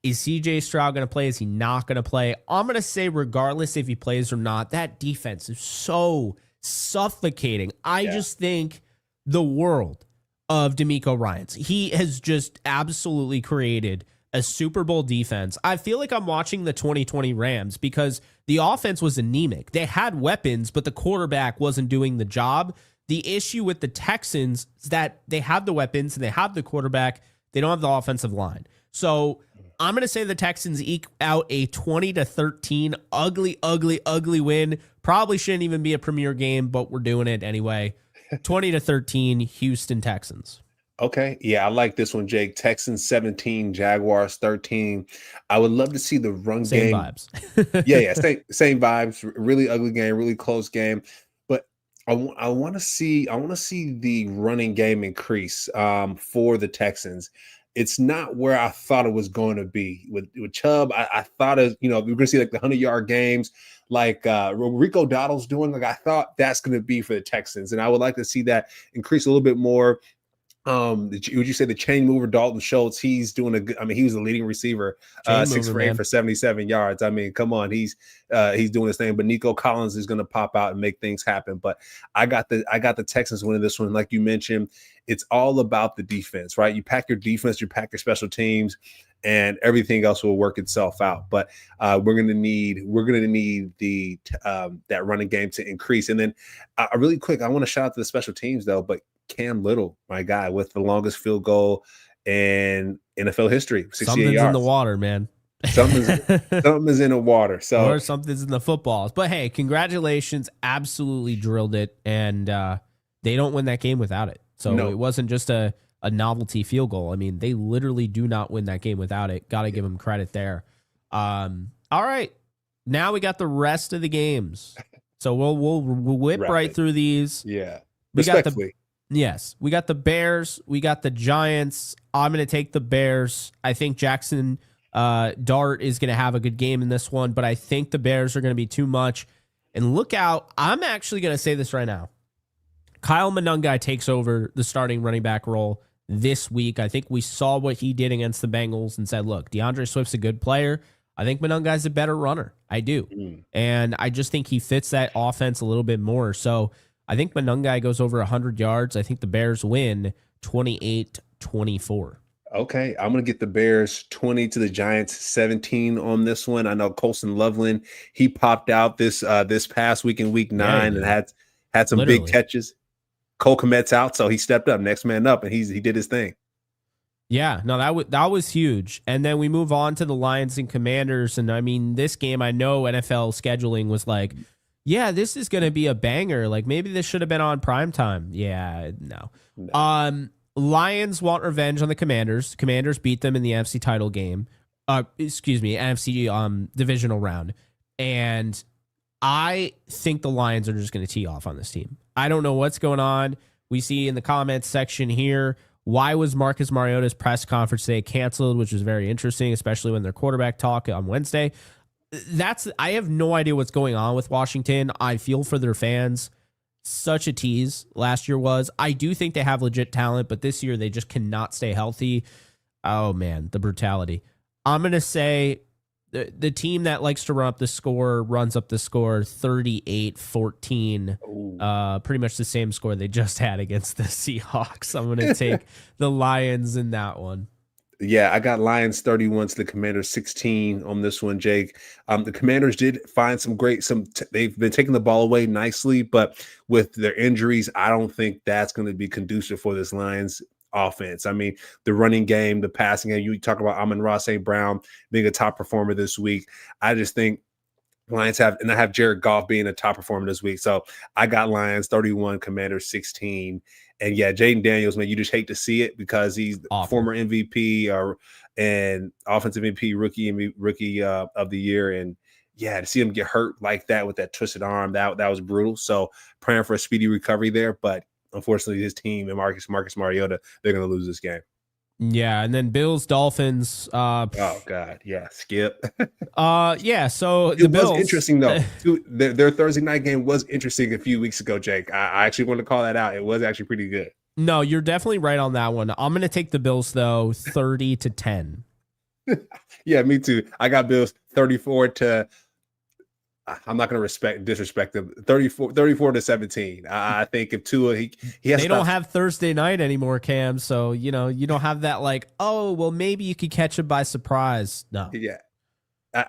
is CJ Stroud going to play? Is he not going to play? I'm going to say regardless if he plays or not, that defense is so suffocating. I just think the world of DeMeco Ryans. He has just absolutely created a Super Bowl defense. I feel like I'm watching the 2020 Rams because the offense was anemic. They had weapons, but the quarterback wasn't doing the job. The issue with the Texans is that they have the weapons and they have the quarterback. They don't have the offensive line. So I'm going to say the Texans eke out a 20-13 ugly win. Probably shouldn't even be a premier game, but we're doing it anyway. 20-13 Houston Texans. Okay. Yeah, I like this one, Jake. Texans 17, Jaguars 13. I would love to see the run Same game. Vibes. Yeah. Same vibes. Really ugly game, really close game. But I want to see the running game increase for the Texans. It's not where I thought it was going to be with Chubb. I thought we're going to see like the 100-yard games like Rico Dowdle's doing. Like I thought that's going to be for the Texans, and I would like to see that increase a little bit more. Would you say the chain mover Dalton Schultz? He's doing a good. I mean, he was the leading receiver, 6 for 8 for 77 yards. I mean, come on, he's doing his thing. But Nico Collins is going to pop out and make things happen. But I got the Texans winning this one, like you mentioned. It's all about the defense, right? You pack your defense, you pack your special teams, and everything else will work itself out. But we're gonna need the that running game to increase. And then really quick, I want to shout out to the special teams though, but Cam Little, my guy, with the longest field goal in NFL history, 68 Something's yards. in the water, man. Something's in the water. So or something's in the footballs. But hey, congratulations. Absolutely drilled it. And they don't win that game without it. So It wasn't just a novelty field goal. I mean, they literally do not win that game without it. Got to give them credit there. All right. Now we got the rest of the games. So we'll whip right through these. Yeah. Respectfully. We got the Bears. We got the Giants. I'm going to take the Bears. I think Jackson Dart is going to have a good game in this one, but I think the Bears are going to be too much. And look out. I'm actually going to say this right now. Kyle Monangai takes over the starting running back role this week. I think we saw what he did against the Bengals and said, look, DeAndre Swift's a good player. I think Monangai's a better runner. I do. And I just think he fits that offense a little bit more. So I think Monangai goes over 100 yards. I think the Bears win 28-24. Okay, I'm going to get the Bears 20 to the Giants 17 on this one. I know Colston Loveland, he popped out this past week in week 9 and had some big catches. Cole Kmet's out, so he stepped up, next man up, and he did his thing. Yeah, no, that was huge. And then we move on to the Lions and Commanders. And I mean, this game, I know NFL scheduling was like, yeah, this is going to be a banger. Like maybe this should have been on primetime. Yeah, no. Lions want revenge on the Commanders. Commanders beat them in the NFC title game. NFC divisional round. And I think the Lions are just going to tee off on this team. I don't know what's going on. We see in the comments section here, why was Marcus Mariota's press conference today canceled, which was very interesting, especially when their quarterback talk on Wednesday. I have no idea what's going on with Washington. I feel for their fans. Such a tease last year was. I do think they have legit talent, but this year they just cannot stay healthy. Oh, man, the brutality. I'm going to say the team that likes to run up the score runs up the score 38-14. Pretty much the same score they just had against the Seahawks. I'm going to take the Lions in that one. Yeah, I got Lions 31 to the Commanders 16 on this one, Jake. The Commanders did find they've been taking the ball away nicely, but with their injuries, I don't think that's going to be conducive for this Lions offense. I mean, the running game, the passing game, you talk about Amon-Ra St. Brown being a top performer this week. I just think Lions I have Jared Goff being a top performer this week. So I got Lions 31, Commanders 16. And yeah, Jaden Daniels, man, you just hate to see it because he's former MVP and offensive MVP, rookie of the year. And yeah, to see him get hurt like that with that twisted arm, that was brutal. So praying for a speedy recovery there. But unfortunately, his team and Marcus Mariota, they're going to lose this game. Yeah, and then Bills Dolphins. Oh God, yeah, skip. Yeah. So It the was Bills. interesting though. Their Thursday night game was interesting a few weeks ago, Jake. I actually want to call that out. It was actually pretty good. No, you're definitely right on that one. I'm gonna take the Bills though, 30-10. Yeah, me too. I got Bills 34 to. I'm not going to disrespect them. 34 to 17. I think if Tua he has They don't have Thursday night anymore, Cam. So you don't have that like, oh well, maybe you could catch it by surprise. No. Yeah.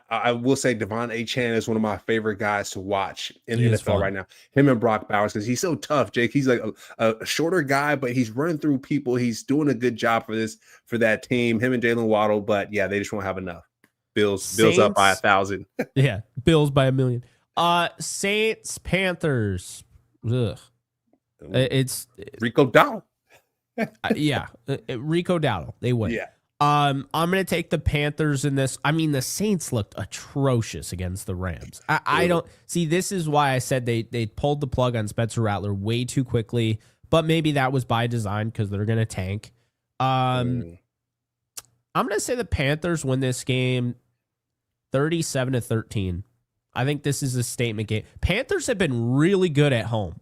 I will say Devon Achane is one of my favorite guys to watch in the NFL right now. Him and Brock Bowers, because he's so tough, Jake. He's like a shorter guy, but he's running through people. He's doing a good job for that team. Him and Jalen Waddle, but yeah, they just won't have enough. Bills up by 1,000. Yeah, Bills by 1,000,000. Saints Panthers. Ugh. It's Rico Dowdle. Yeah, Rico Dowdle. They win. Yeah. I'm gonna take the Panthers in this. I mean, the Saints looked atrocious against the Rams. I don't see. This is why I said they pulled the plug on Spencer Rattler way too quickly. But maybe that was by design because they're gonna tank. I'm gonna say the Panthers win this game, 37-13. I think this is a statement game. Panthers have been really good at home.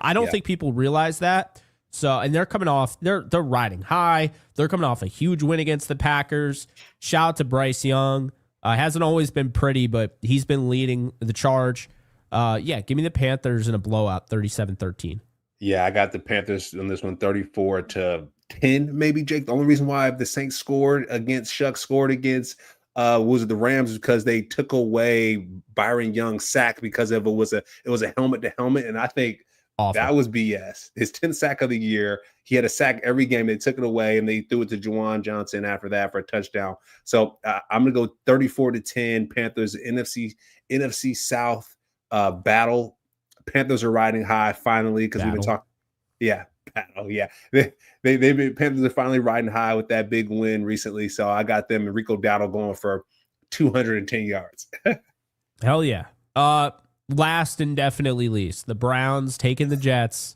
I don't think people realize that. So, and they're coming off, they're riding high. They're coming off a huge win against the Packers. Shout out to Bryce Young. Hasn't always been pretty, but he's been leading the charge. Yeah, give me the Panthers in a blowout, 37-13. Yeah, I got the Panthers on this one, 34-10, maybe, Jake. The only reason why the Saints scored against was the Rams because they took away Byron Young's sack because it was a helmet to helmet, and I think that was BS. His 10th sack of the year. He had a sack every game. They took it away and they threw it to Juwan Johnson after that for a touchdown. So I'm gonna go 34-10. Panthers NFC South battle. Panthers are riding high finally because we've been talking. Yeah, battle. Yeah, Panthers are finally riding high with that big win recently. So I got them and Rico Dowdle going for 210 yards. Hell yeah. Last and definitely least, the Browns taking the Jets.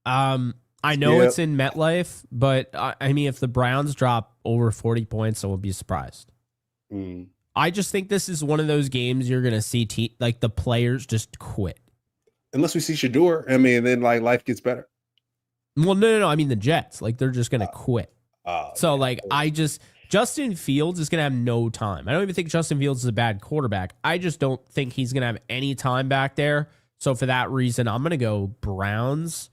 I know it's in MetLife, but I mean, if the Browns drop over 40 points, I won't be surprised. I just think this is one of those games you're going to see like the players just quit. Unless we see Shador. I mean, then like life gets better. Well, no. I mean, the Jets, like they're just going to quit. So like, Justin Fields is going to have no time. I don't even think Justin Fields is a bad quarterback. I just don't think he's going to have any time back there. So for that reason, I'm going to go Browns.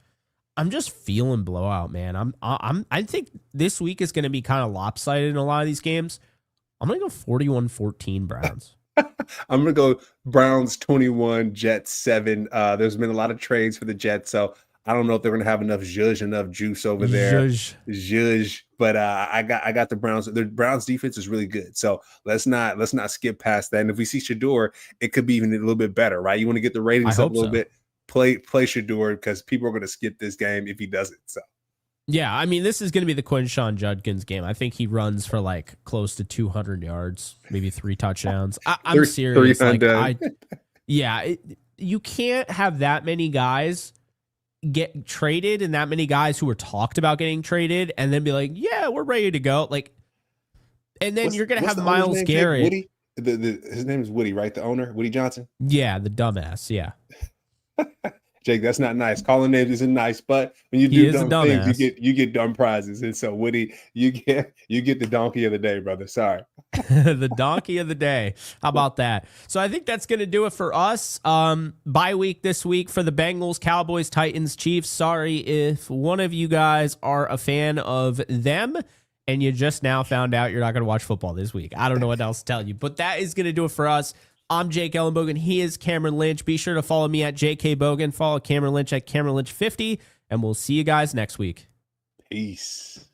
I'm just feeling blowout, man. I think this week is going to be kind of lopsided in a lot of these games. I'm going to go 41-14 Browns. I'm going to go Browns 21, Jets 7. There's been a lot of trades for the Jets, so I don't know if they're going to have enough juice over there. Zhuzh. But I got the Browns. The Browns defense is really good. So let's not skip past that. And if we see Shador, it could be even a little bit better, right? You want to get the ratings up a little bit. Play Shador because people are going to skip this game if he doesn't. So yeah, I mean, this is going to be the Quinshon Judkins game. I think he runs for like close to 200 yards, maybe 3 touchdowns. I'm serious. You can't have that many guys get traded and that many guys who were talked about getting traded and then be like, yeah, we're ready to go. Like, and then you're going to have Myles Garrett. Woody? His name is Woody, right? The owner, Woody Johnson. Yeah, the dumbass. Yeah. Jake, that's not nice. Calling names isn't nice, but when you do dumb things, you get dumb prizes. And so, Woody, you get the donkey of the day, brother. Sorry. The donkey of the day. How about that? So I think that's going to do it for us. Bye week this week for the Bengals, Cowboys, Titans, Chiefs. Sorry if one of you guys are a fan of them and you just now found out you're not going to watch football this week. I don't know what else to tell you, but that is going to do it for us. I'm Jake Ellenbogen. He is Cameron Lynch. Be sure to follow me at JK Bogan. Follow Cameron Lynch at Cameron Lynch 50, and we'll see you guys next week. Peace.